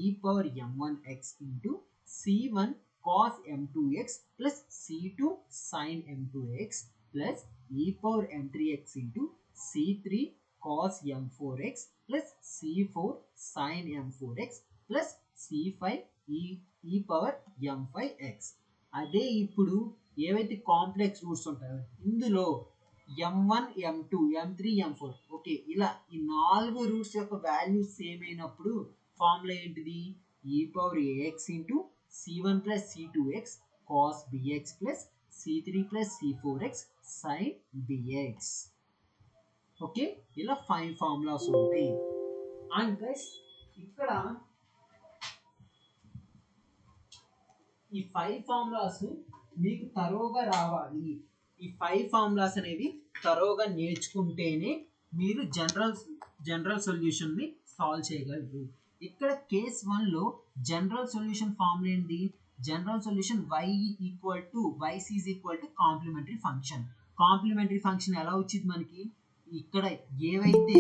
E power m1x into c1 cos m2x plus c2 sin m2x plus E power m3x into c3 cos m4x plus c4 sin m4x plus c5 E power m5x. అదే ఇప్పుడు ఏవైతే కాంప్లెక్స్ రూట్స్ ఉంటాయో ఇందులో m1 m2 m3 m4 okay, ఇలా ఈ 4 రూట్స్ యొక్క వాల్యూస్ సేమ్ అయినప్పుడు ఫార్ములా ఏంటిది, e power ax into c1 plus c2x cos bx plus c3 plus c4x sin bx. Okay, ఇలా 5 ఫార్ములాస్ ఉంటాయి. అండ్ గైస్ ఇక్కడ ఈ 5 ఫార్ములాస్ మీకు తరోగా రావాలి. ఈ 5 ఫార్ములాస్ అనేవి తరోగా నేర్చుకుంటేనే మీరు జనరల్ సొల్యూషన్ని సాల్వ్ చేయగలరు. ఇక్కడ కేస్ 1లో జనరల్ సొల్యూషన్ ఫార్ములా ఏంటి? General solution yc is equal to complementary function. Complementary function ఎలా వచ్చింది మనకి? ఇక్కడ ఏవైతే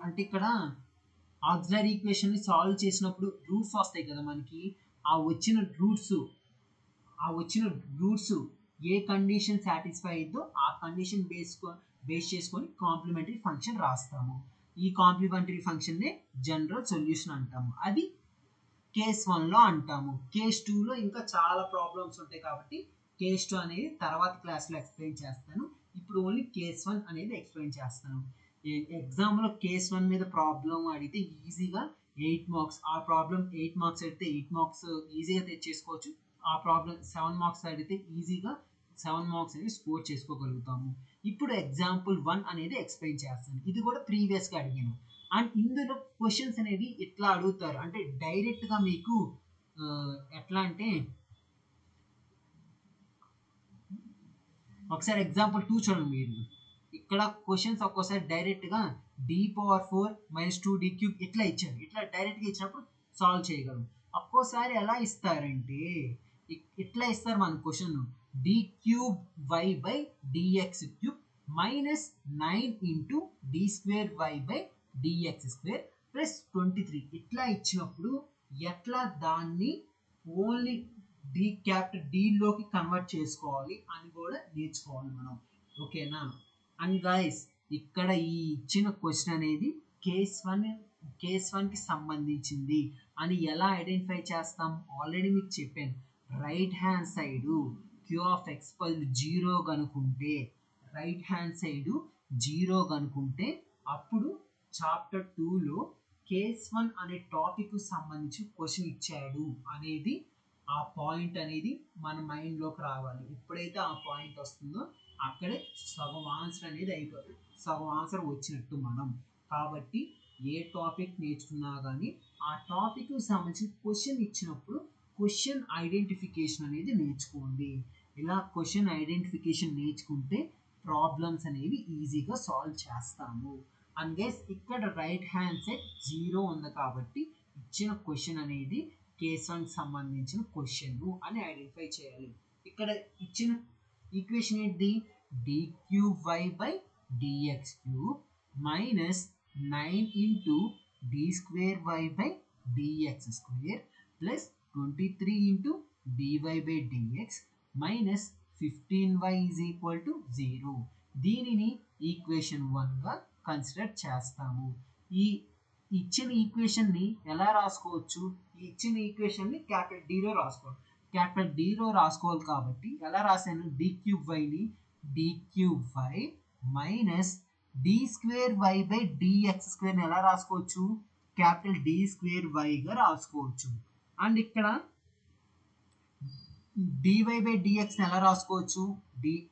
అంటే ఇక్కడ ఆక్సిలరీ ఈక్వేషన్ ని సాల్వ్ చేసినప్పుడు రూట్స్ వస్తాయి కదా మనకి, ఆ వచ్చిన రూట్స్ ఏ కండిషన్ సాటిస్ఫై అయిందో ఆ కండిషన్ బేస్ చేసుకొని కాంప్లిమెంటరీ ఫంక్షన్ రాస్తాము. ఈ కాంప్లిమెంటరీ ఫంక్షన్ నే జనరల్ సొల్యూషన్ అంటాము. అది కేస్ 1లో అంటాము. కేస్ 2లో ఇంకా చాలా ప్రాబ్లమ్స్ ఉంటాయి కాబట్టి కేస్ 2 అనేది తర్వాత క్లాస్లో ఎక్స్ప్లెయిన్ చేస్తాను. ఇప్పుడు ఓన్లీ కేస్ 1 అనేది ఎక్స్ప్లెయిన్ చేస్తాను. ఎగ్జామ్లో కేస్ 1 మీద ప్రాబ్లం అడిగితే ఈజీగా 8 మార్క్స్, ఆ ప్రాబ్లం 8 మార్క్స్ అడిగితే 8 మార్క్స్ ఈజీగా తెచ్చేసుకోవచ్చు. ఆ ప్రాబ్లం 7 మార్క్స్ అడిగితే ఈజీగా 7 మార్క్స్ అనేది స్కోర్ చేసుకోగలుగుతాము. ఇప్పుడు ఎగ్జాంపుల్ 1 అనేది ఎక్స్ప్లెయిన్ చేస్తాను. ఇది కూడా ప్రీవియస్గా అడిగాను. అండ్ ఇందులో క్వశ్చన్స్ అనేవి ఎట్లా అడుగుతారు అంటే డైరెక్ట్గా మీకు ఎట్లా అంటే ఒకసారి ఎగ్జాంపుల్ 2 చూడండి. మీరు ఇక్కడ క్వశ్చన్స్ ఒక్కోసారి డైరెక్ట్గా d⁴ - 2d³ ఇట్లా ఇచ్చారు. ఇట్లా డైరెక్ట్గా ఇచ్చినప్పుడు సాల్వ్ చేయగలం. ఒక్కోసారి ఎలా ఇస్తారంటే ఇట్లా ఇస్తారు మన క్వశ్చన్ d³ y/dx³ -9 × d²y/dx² +23 ఇట్లా ఇచ్చినప్పుడు ఎట్లా దాన్ని ఓన్లీ D లోకి కన్వర్ట్ చేసుకోవాలి అని కూడా నేర్చుకోవాలి మనం. ఓకేనా? అండ్ గైస్ ఇక్కడ ఈ ఇచ్చిన క్వశ్చన్ అనేది కేస్ 1కి సంబంధించింది అని ఎలా ఐడెంటిఫై చేస్తాం? ఆల్రెడీ మీకు చెప్పాను. రైట్ హ్యాండ్ సైడ్ q(x) 0 కనుకుంటే అప్పుడు చాప్టర్ 2లో కేస్ 1 అనే టాపిక్ సంబంధించి క్వశ్చన్ ఇచ్చాడు అనేది ఆ పాయింట్ అనేది మన మైండ్లోకి రావాలి. ఎప్పుడైతే ఆ పాయింట్ వస్తుందో అక్కడే సగం ఆన్సర్ అనేది అయిపోతుంది, సగం ఆన్సర్ వచ్చినట్టు మనం. కాబట్టి ఏ టాపిక్ నేర్చుకున్నా కానీ ఆ టాపిక్ సంబంధించిన క్వశ్చన్ ఇచ్చినప్పుడు క్వశ్చన్ ఐడెంటిఫికేషన్ అనేది నేర్చుకోండి. ఇలా క్వశ్చన్ ఐడెంటిఫికేషన్ నేర్చుకుంటే ప్రాబ్లమ్స్ అనేవి ఈజీగా సాల్వ్ చేస్తాము. అండ్ గైస్ ఇక్కడ రైట్ హ్యాండ్ సైడ్ 0 ఉంది కాబట్టి ఇచ్చిన క్వశ్చన్ అనేది కేస్ 1కి సంబంధించిన క్వశ్చన్ అని ఐడెంటిఫై చేయాలి. ఇక్కడ ఇచ్చిన ఈక్వేషన్ ఏంటి? d³y/dx³ -9 × d²y/dx² +23 × dy/dx -15y = 0. దీనిని ఈక్వేషన్ 1గా కన్సిడర్ చేస్తాము. ఈ ఇచ్చిన ఈక్వేషన్ని ఎలా రాసుకోవచ్చు? ఈ ఇచ్చిన ఈక్వేషన్ని క్యాపిటల్ Dలో రాసుకోవాలి. క్యాపిటల్ Dలో రాసుకోవాలి కాబట్టి ఎలా రాశాను? d³yని d³y -d²y/dx² ఎలా రాసుకోవచ్చు? క్యాపిటల్ D²yగా రాసుకోవచ్చు. అండ్ ఇక్కడ dy/dx ఎలా రాసుకోవచ్చు?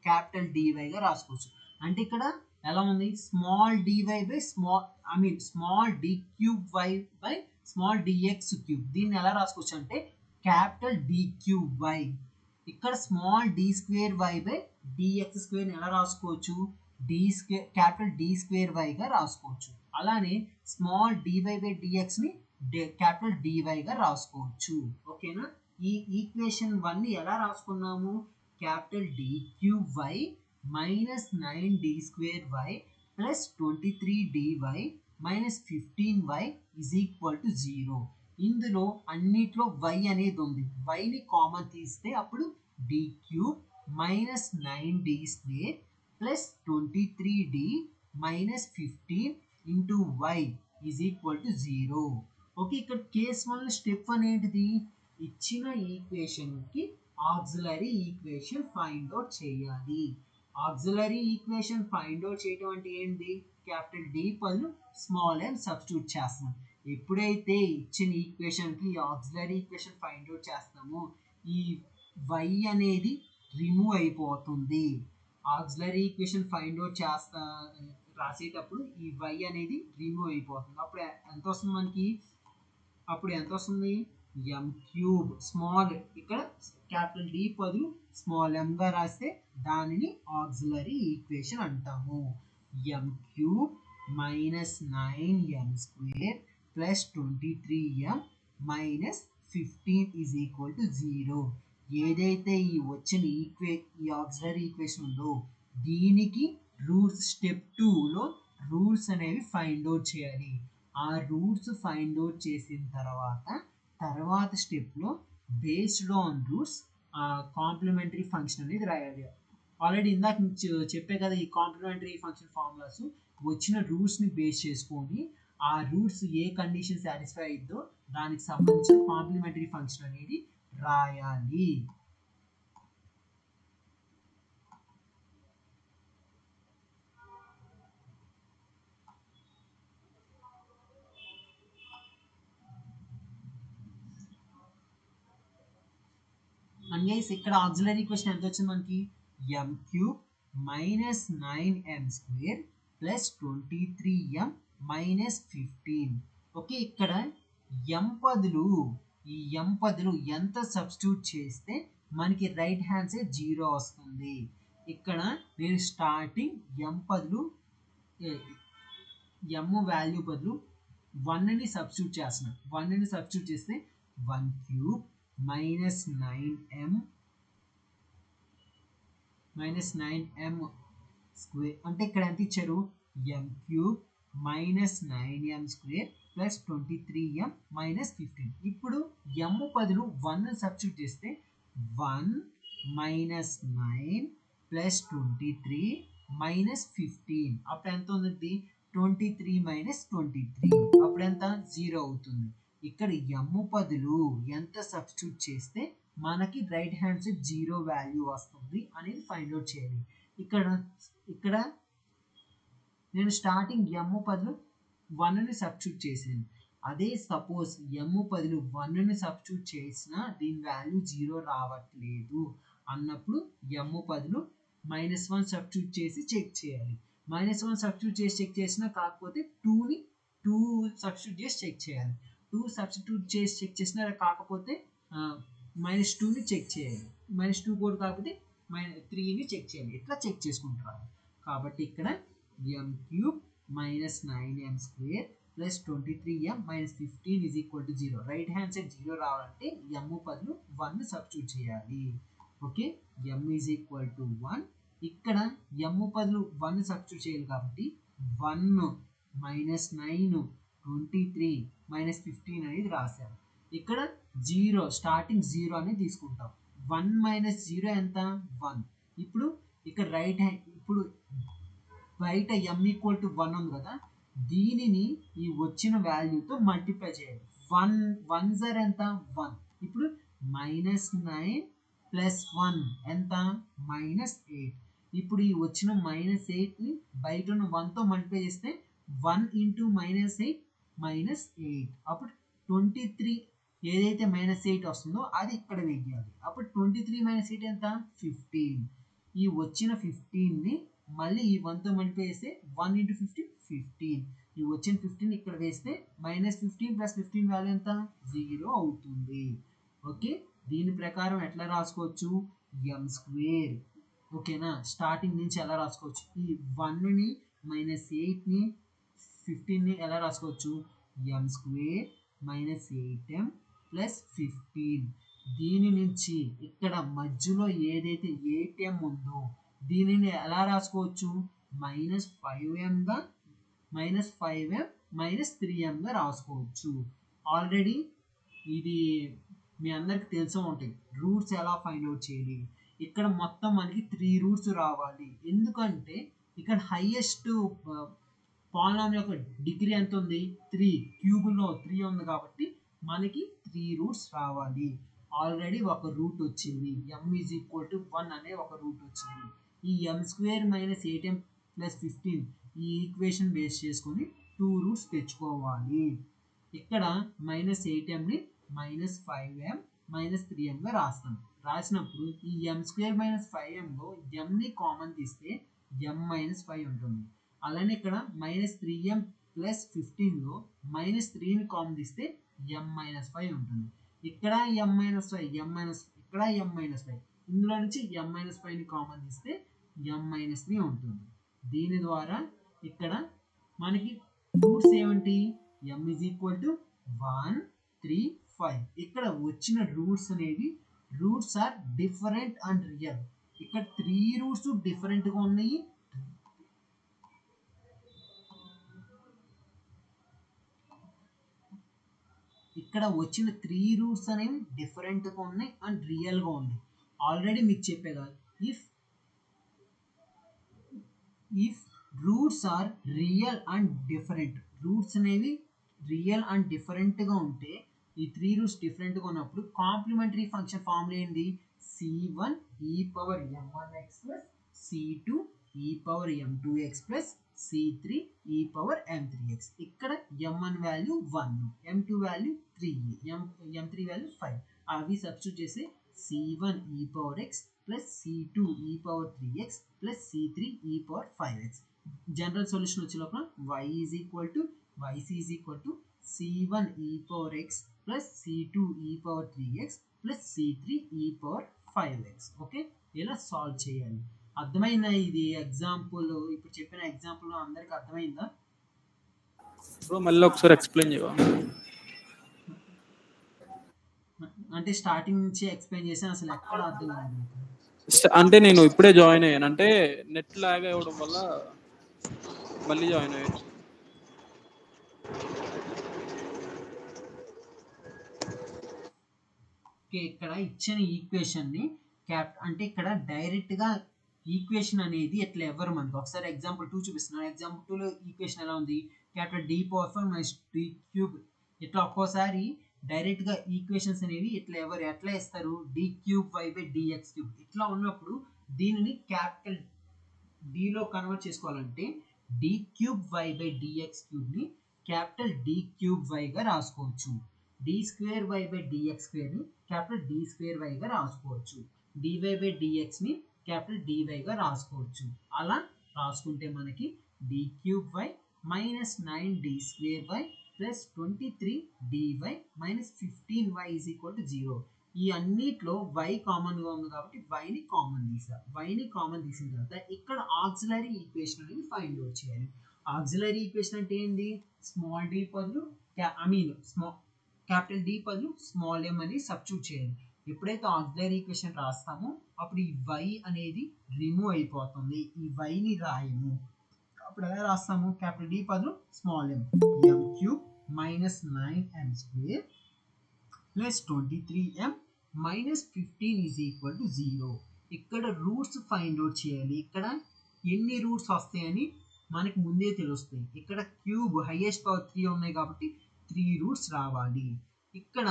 క్యాపిటల్ dyగా రాసుకోవచ్చు. అంటే ఇక్కడ ఎలా ఉంది? Small d³y/dx³. దీన్ని ఎలా రాసుకోవచ్చు అంటే క్యాపిటల్ D³y. ఇక్కడ స్మాల్ d²y/dx² ఎలా రాసుకోవచ్చు? క్యాపిటల్ D²yగా రాసుకోవచ్చు. అలానే స్మాల్ dy/dxని క్యాపిటల్ dyగా రాసుకోవచ్చు. ఓకేనా? ఈ ఈక్వేషన్ 1ని ఎలా రాసుకున్నాము? Capital D³y -9 d²y +23 dy -15y = 0. ఇందులో అన్నిట్లో y అనేది ఉంది. yని కామన్ తీస్తే అప్పుడు d³ -9d² +23d -15 × y = 0. Okay, ఇక్కడ కేస్ 1లో స్టెప్ 1 ఏంటిది? ఇచ్చిన ఈక్వేషన్కి ఆక్సిలరీ ఈక్వేషన్ ఫైండ్ అవుట్ చేయాలి. ఆక్సిలరీ ఈక్వేషన్ ఫైండ్ అవుట్ చేయడం అంటే ఏంటి? క్యాపిటల్ D బదులు స్మాల్ m సబ్స్టిట్యూట్ చేస్తున్నాం. ఎప్పుడైతే ఇచ్చిన ఈక్వేషన్కి ఆక్సిలరీ ఈక్వేషన్ ఫైండ్ అవుట్ చేస్తామో ఈ y అనేది రిమూవ్ అయిపోతుంది. ఆక్సిలరీ ఈక్వేషన్ ఫైండ్ అవుట్ రాసేటప్పుడు ఈ y అనేది రిమూవ్ అయిపోతుంది. అప్పుడు ఎంత వస్తుంది మనకి? m క్యూబ్ స్మాల్, ఇక్కడ క్యాపిటల్ D బదులు స్మాల్ m గా రాస్తే దానిని ఆక్సిలరీ ఈక్వేషన్ అంటాము. m cube minus 9m square plus 23m minus 15 is equal to 0. ఏదైతే ఈ వచ్చిన ఈ ఆక్సిలరీ ఈక్వేషన్ ఉందో దీనికి రూట్స్ స్టెప్ 2లో రూట్స్ అనేవి ఫైండ్ అవుట్ చేయాలి. ఆ రూట్స్ ఫైండ్ అవుట్ చేసిన తర్వాత స్టెప్లో based on roots complementary function అనేది రాయాలి. ఆల్రెడీ ఇందాక చెప్పే కదా ఈ కాంప్లిమెంటరీ ఫంక్షన్ ఫార్ములాస్ వచ్చిన రూట్స్ని బేస్ చేసుకొని ఆ రూట్స్ ఏ కండిషన్ సాటిస్ఫై అయిద్దో దానికి సంబంధించిన కాంప్లిమెంటరీ ఫంక్షన్ అనేది రాయాలి. అండ్ గైస్ ఇక్కడ ఆక్సిలరీ ఈక్వేషన్ ఎంత వచ్చింది మనకి? m cube minus 9m square plus 23m minus 15. Okay, ఇక్కడ ఈ m పదులు ఎంత సబ్స్టిట్యూట్ చేస్తే మనకి రైట్ హ్యాండ్ సైడ్ 0 వస్తుంది. ఇక్కడ నేను స్టార్టింగ్ m వాల్యూ బదులు 1ని సబ్స్టిట్యూట్ చేస్తున్నాను. 1ని సబ్స్టిట్యూట్ చేస్తే 1 క్యూబ్ మైనస్ 9m స్క్వేర్ అంటే ఇక్కడ ఎంత ఇచ్చారు? m cube minus 9m square plus 23m minus 15. ఇప్పుడు m బదులు 1 సబ్స్టిట్యూట్ చేస్తే 1 మైనస్ 9 ప్లస్ 23 మైనస్ 15. అప్పుడు ఎంత ఉంది? 23 మైనస్ 23. అప్పుడు ఎంత? 0 అవుతుంది. ఇక్కడ m బదులు ఎంత సబ్స్టిట్యూట్ చేస్తే మనకి రైట్ హ్యాండ్ సైడ్ 0 వాల్యూ వస్తుంది అనేది ఫైండ్ అవుట్ చేయాలి. ఇక్కడ నేను స్టార్టింగ్ m బదులు 1ని సబ్స్టిట్యూట్ చేశాను. అదే సపోజ్ m బదులు 1ని సబ్స్టిట్యూట్ చేసినా దీని వాల్యూ 0 రావట్లేదు అన్నప్పుడు m బదులు -1 సబ్స్టిట్యూట్ చేసి చెక్ చేయాలి. -1 సబ్స్టిట్యూట్ చేసి చెక్ చేసినా కాకపోతే 2 సబ్స్టిట్యూట్ చేసి చెక్ చేయాలి. 2 సబ్స్టిట్యూట్ చేసి చెక్ చేసినా కాకపోతే -2ని చెక్ చేయాలి. -2 కూడా కాకపోతే -3ని చెక్ చేయాలి. ఇట్లా చెక్ చేసుకుంటారు. కాబట్టి ఇక్కడ m cube minus 9m square plus 23m minus 15 is equal to 0. Right hand side 0 రావాలంటే m బదులు 1 సబ్స్టిట్యూట్ చేయాలి. Okay, m is equal to 1. ఇక్కడ m బదులు 1 సబ్స్టిట్యూట్ చేయాలి కాబట్టి 1 మైనస్ 9 23 మైనస్ 15 అనేది రాశారు. ఇక్కడ 0 స్టార్టింగ్ 0 అనేది తీసుకుంటాం. 1 మైనస్ 0 ఎంత? 1. ఇప్పుడు ఇక్కడ ఇప్పుడు బయట m ఈక్వల్ టు 1 ఉంది కదా, దీనిని ఈ వచ్చిన వాల్యూతో మల్టిప్లై చేయాలి. 1 జర్ ఎంత? 1. ఇప్పుడు -9 ప్లస్ 1 ఎంత? -8. ఇప్పుడు ఈ వచ్చిన -8ని బయట ఉన్న 1తో మల్టిప్లై చేస్తే 1 ఇంటూ -8 -8. అప్పుడు 23 ఏదైతే -8 వస్తుందో అది ఇక్కడ వేయాలి. అప్పుడు 23 - 8 ఎంత? 15. ఈ వచ్చిన 15ని మళ్ళీ ఈ 1తో మల్టిప్లై చేస్తే 1 ఇంటూ 15 15. ఈ వచ్చిన 15 ఇక్కడ వేస్తే -15 ప్లస్ 15 వాల్యూ ఎంత? 0 అవుతుంది. ఓకే, దీని ప్రకారం ఎట్లా రాసుకోవచ్చు? m square. ఓకేనా, స్టార్టింగ్ నుంచి ఎలా రాసుకోవచ్చు? ఈ 1ని -8ని 15ని ఎలా రాసుకోవచ్చు? m square minus 8m plus 15. దీని నుంచి ఇక్కడ మధ్యలో ఏదైతే 8m ఉందో దీనిని ఎలా రాసుకోవచ్చు? -5mగా -5m -3mగా రాసుకోవచ్చు. ఆల్రెడీ ఇది మీ అందరికి తెలిసే ఉంటాయి రూట్స్ ఎలా ఫైండ్ అవుట్ చేయాలి. ఇక్కడ మొత్తం మనకి 3 రూట్స్ రావాలి. ఎందుకంటే ఇక్కడ హైయెస్ట్ పాలినామియల్ యొక్క డిగ్రీ ఎంత ఉంది? 3. క్యూబ్లో 3 ఉంది కాబట్టి మనకి 3 రూట్స్ రావాలి. ఆల్రెడీ ఒక రూట్ వచ్చింది, m ఈజ్ ఈక్వల్ టు 1 అనే ఒక రూట్ వచ్చింది. ఈ m square minus 8m plus 15 ఈ ఈక్వేషన్ బేస్ చేసుకొని 2 రూట్స్ తెచ్చుకోవాలి. ఇక్కడ -8mని -5m -3mగా రాస్తాం. రాసినప్పుడు ఈ m² - 5mలో mని కామన్ తీస్తే m-5 ఉంటుంది. అలానే ఇక్కడ -3m + 15లో -3ని కామన్ తీస్తే m-5 ఉంటుంది. ఇక్కడ m-5 ఇక్కడ m-5 ఇందులో నుంచి m-5ని కామన్ తీస్తే m-3 ఉంటుంది. దీని ద్వారా ఇక్కడ మనకి రూట్స్ ఏమిటి? m = 1 3 5. ఇక్కడ వచ్చిన రూట్స్ అనేవి roots are different and real. ఇక్కడ 3 రూట్స్ డిఫరెంట్గా ఉన్నాయి. ఇక్కడ వచ్చిన 3 రూట్స్ అనేవి డిఫరెంట్గా ఉన్నాయి అండ్ రియల్గా ఉన్నాయి. ఆల్రెడీ మీకు చెప్పే కదా, if roots are real and different, roots అనేవి రియల్ అండ్ డిఫరెంట్గా ఉంటే, ఈ 3 రూట్స్ డిఫరెంట్గా ఉన్నప్పుడు కాంప్లిమెంటరీ ఫంక్షన్ ఫార్ములా ఏంటి? c1e⁻m1x c2e⁻m2x c3e⁻m3x. ఇక్కడ m1 value 1, m2 value 3, m3 value 5. అవి సబ్స్టిట్యూట్ చేసి c1e⁻x c2e⁻3x c3e⁻5x. General solution వచ్చే లోపల yc c1e⁻x c2e⁻3x c3e⁻5x. Okay, ఇలా సాల్వ్ చేయాలి. అర్థమైందా? ఇది ఎగ్జాంపుల్, ఇప్పుడు చెప్పిన ఎగ్జాంపుల్ అందరికి అర్థమైందా? మళ్ళీ ఒకసారి ఎక్స్ప్లెయిన్ చేయవా? అంటే స్టార్టింగ్ నుంచి ఎక్స్ప్లెయిన్ చేసాను, అసలు ఎక్కడ అర్థం కాదు. అంటే నేను ఇప్పుడే జాయిన్ అయ్యాను, అంటే నెట్ లాగ్ అవ్వడం వల్ల మళ్ళీ జాయిన్ అయ్యాను. ఓకే, ఇక్కడ ఇచ్చిన ఈక్వేషన్ని అంటే ఇక్కడ డైరెక్ట్గా ఈక్వేషన్ అనేది ఎట్లా ఎవరు మనకు ఒకసారి ఎగ్జాంపుల్ 2 చూపిస్తున్నాను. ఎగ్జాంపుల్ 2లో ఈక్వేషన్ ఎలా ఉంది? D⁴ - ఇట్లా ఒక్కోసారి డైరెక్ట్గా ఈక్వేషన్స్ అనేవి ఎట్లా ఇస్తారు? d3y/dx3 ఇట్లా ఉన్నప్పుడు దీనిని క్యాపిటల్ డిలో కన్వర్ట్ చేసుకోవాలంటే d3y/dx3ని క్యాపిటల్ D3yగా రాసుకోవచ్చు. d2y/dx2ని క్యాపిటల్ D2yగా రాసుకోవచ్చు. dy/dxని క్యాపిటల్ dyగా రాసుకోవచ్చు. అలా రాసుకుంటే మనకి d3y - 9d2y + 23dy - 15y = 0. ఈ అన్నిట్లో y కామన్గా ఉంది కాబట్టి yని కామన్ తీసిన తర్వాత ఇక్కడ ఆక్సిలరీ ఈక్వేషన్ అనేది ఫైండ్ అవుట్ చేయాలి. ఆక్సిలరీ ఈక్వేషన్ అంటే ఏంటి? స్మాల్ d బదులు క్యాపిటల్ D బదులు స్మాల్ m అని సబ్స్టిట్యూట్ చేయాలి. ఎప్పుడైతే ఆక్సిలరీ ఈక్వేషన్ రాస్తామో అప్పుడు ఈ y అనేది రిమూవ్ అయిపోతుంది. ఈ yని రాయము. అప్పుడు ఎలా రాస్తాము? క్యాపిటల్ D బదులు small m, m³ - 9m² + 23m - 15 = 0. ఇక్కడ రూట్స్ ఫైండ్ అవుట్ చేయాలి. ఇక్కడ ఎన్ని రూట్స్ వస్తాయని మనకి ముందే తెలుస్తాయి. ఇక్కడ క్యూబ్ హైయెస్ట్ పవర్ 3 ఉన్నాయి కాబట్టి 3 రూట్స్ రావాలి. ఇక్కడ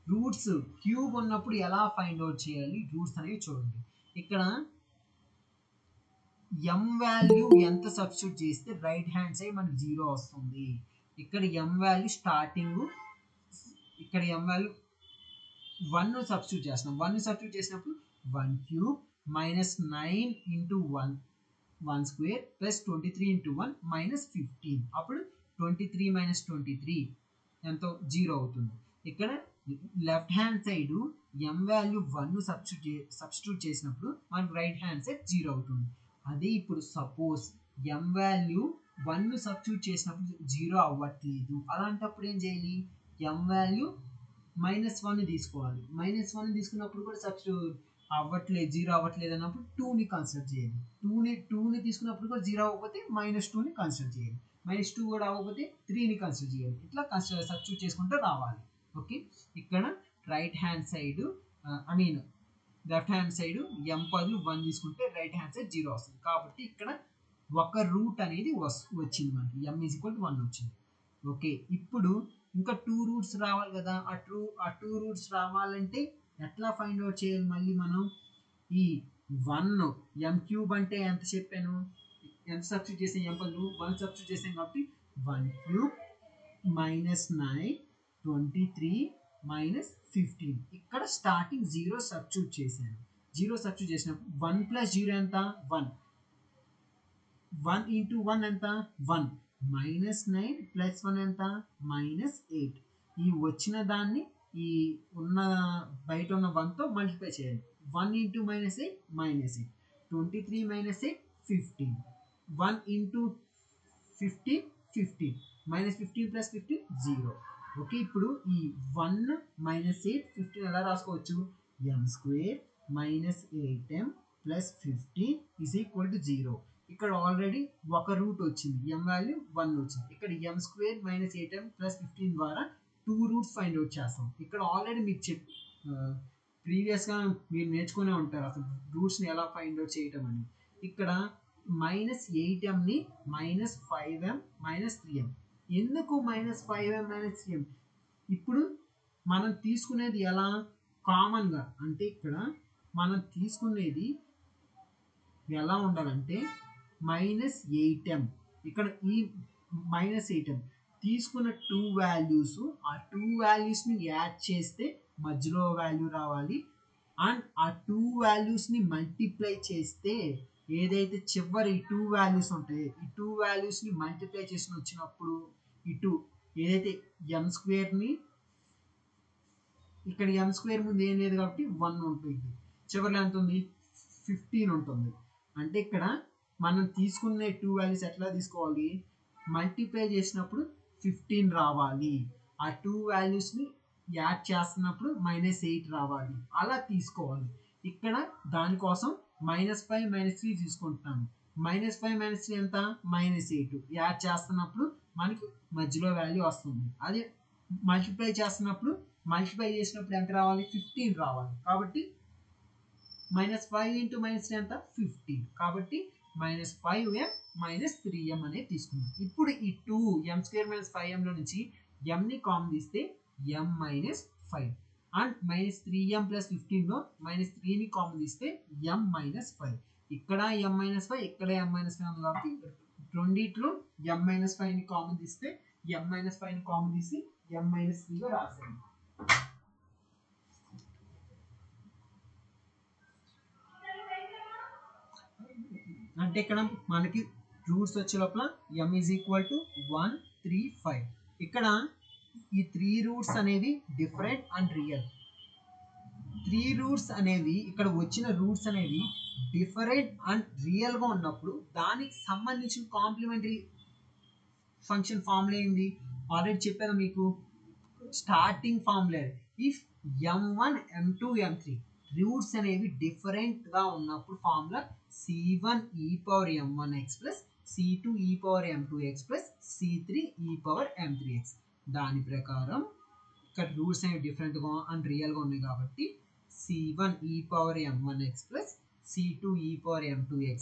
రూట్స్ క్యూబ్ ఉన్నప్పుడు ఎలా ఫైండ్ అవుట్ చేయాలి రూట్స్ అనేవి చూడండి. ఇక్కడ m వాల్యూ ఎంత సబ్స్టిట్యూట్ చేస్తే రైట్ హ్యాండ్ సైడ్ మనకి 0 వస్తుంది. ఇక్కడ m వాల్యూ స్టార్టింగ్, ఇక్కడ m వాల్యూ 1 సబ్స్టిట్యూట్ చేస్తున్నాం. 1 సబ్స్టిట్యూట్ చేసినప్పుడు 1³ - 9 × 1 1² + 23 × 1 - 15. అప్పుడు 23 - 23 ఎంతో 0 అవుతుంది. ఇక్కడ left hand side m value 1 substitute చేసినప్పుడు మనకు రైట్ హ్యాండ్ సైడ్ 0 అవుతుంది. అదే ఇప్పుడు సపోజ్ m వాల్యూ 1 సబ్స్టిట్యూట్ చేసినప్పుడు 0 అవ్వట్లేదు. అలాంటప్పుడు ఏం చేయాలి? m వాల్యూ -1 తీసుకోవాలి. -1 తీసుకున్నప్పుడు కూడా సబ్స్టిట్యూట్ అవ్వట్లేదు, 0 అవ్వట్లేదు అన్నప్పుడు 2ని కన్సిడర్ చేయాలి. 2ని తీసుకున్నప్పుడు కూడా 0 అవ్వకపోతే -2ని కన్సిడర్ చేయాలి. -2 కూడా అవ్వకపోతే 3ని కన్సిడర్ చేయాలి. ఇట్లా సబ్స్టిట్యూట్ చేసుకుంటూ రావాలి. ఓకే, ఇక్కడ right hand side left hand side m బదులు 1 తీసుకుంటే రైట్ హ్యాండ్ సైడ్ 0 వస్తుంది. కాబట్టి ఇక్కడ ఒక రూట్ అనేది వచ్చింది మనకి, m = 1 వచ్చింది. ఓకే, ఇప్పుడు ఇంకా 2 రూట్స్ రావాలి కదా. ఆ 2 రూట్స్ రావాలంటే ఎట్లా ఫైండ్ అవుట్ చేయాలి? మళ్ళీ మనం ఈ 1 m³ అంటే ఎంత చెప్పాను? ఎంత సబ్స్టిట్యూట్ చేసాం? m బదులు 1 సబ్స్టిట్యూట్ చేసాం కాబట్టి 1³ -9 23 -15 ఇక్కడ స్టార్టింగ్ 0 సబ్స్టిట్యూట్ చేశాను. 0 సబ్స్టిట్యూట్ చేసినప్పుడు 1 + 0 ఎంత 1, 1 × 1 ఎంత 1, -9 + 1 ఎంత -8. ఈ వచ్చిన దాన్ని ఈ ఉన్న బయట ఉన్న 1తో మల్టిప్లై చేయాలి. 1 × -8 -8, 23 - 8 15, 1 × 15 15, -15 + 15 0. ఓకే, ఇప్పుడు ఈ 1 - 8 15 ఎలా రాసుకోవచ్చు? m² - 8m + 15 = 0. ఇక్కడ ఆల్రెడీ ఒక రూట్ వచ్చింది, m వాల్యూ 1 వచ్చింది. ఇక్కడ m² - 8m + 15 ద్వారా 2 రూట్స్ ఫైండ్ అవుట్ చేస్తాం. ఇక్కడ ఆల్రెడీ మీకు ప్రీవియస్గా మీరు నేర్చుకునే ఉంటారు అసలు రూట్స్ని ఎలా ఫైండ్ అవుట్ చేయటం అని. ఇక్కడ -8mని -5m -3m. ఎందుకు -5m -3m? ఇప్పుడు మనం తీసుకునేది ఎలా కామన్గా అంటే ఇక్కడ మనం తీసుకునేది ఎలా ఉండాలంటే -8m. ఇక్కడ ఈ -8m తీసుకున్న 2 వాల్యూస్, ఆ 2 వాల్యూస్ని యాడ్ చేస్తే మధ్యలో వాల్యూ రావాలి. అండ్ ఆ 2 వాల్యూస్ని మల్టిప్లై చేస్తే ఏదైతే చివరి 2 వాల్యూస్ ఉంటాయి, ఈ 2 వాల్యూస్ని మల్టిప్లై చేసి వచ్చినప్పుడు ఇటు ఏదైతే m²ని ఇక్కడ m² ముందు ఏం లేదు కాబట్టి 1 ఉంటుంది, చివరిలో ఎంత ఉంది 15 ఉంటుంది. అంటే ఇక్కడ మనం తీసుకునే 2 వాల్యూస్ ఎట్లా తీసుకోవాలి, మల్టిప్లై చేసినప్పుడు 15 రావాలి, ఆ 2 వాల్యూస్ని యాడ్ చేస్తున్నప్పుడు -8 రావాలి, అలా తీసుకోవాలి. ఇక్కడ దానికోసం -5 -3 తీసుకుంటున్నాను. -5 -3 ఎంత -8, యాడ్ చేస్తున్నప్పుడు మనకి మధ్యలో వాల్యూ వస్తుంది. అదే మల్టిప్లై చేసినప్పుడు ఎంత రావాలి 15 రావాలి. కాబట్టి -5 × -3 ఎంత 15. కాబట్టి -5m -3m అనేది తీసుకున్నాం. ఇప్పుడు ఈ 2 m² - 5mలో నుంచి mని కామన్ తీస్తే m - 5 అండ్ -3m + 15లో -3ని కామన్ తీస్తే m - 5. ఇక్కడ m - 5 ఇక్కడ m - 5 ఉంది కాబట్టి రెండిట్లో m - 5ని కామన్ తీస్తే m - 5ని కామన్ తీసి m - 3గా రాశాను. అంటే ఇక్కడ మనకి రూట్స్ వచ్చే లోపల m = 1 3 5. ఇక్కడ ఈ 3 రూట్స్ అనేవి డిఫరెంట్ అండ్ రియల్. 3 రూట్స్ అనేవి ఇక్కడ వచ్చిన రూట్స్ అనేవి డిఫరెంట్ అండ్ రియల్గా ఉన్నప్పుడు దానికి సంబంధించిన కాంప్లిమెంటరీ ఫంక్షన్ ఫార్ములా ఏంది ఆల్రెడీ చెప్పాను మీకు, starting formula. If m1 m2 m3 roots అనేవి డిఫరెంట్గా ఉన్నప్పుడు ఫార్ములా c1e⁻m1x c2e⁻m2x c3e⁻m3x. దాని ప్రకారం ఇక్కడ రూట్స్ అనేవి డిఫరెంట్గా అండ్ రియల్గా ఉన్నాయి కాబట్టి c1e⁻m1x c2e⁻m2x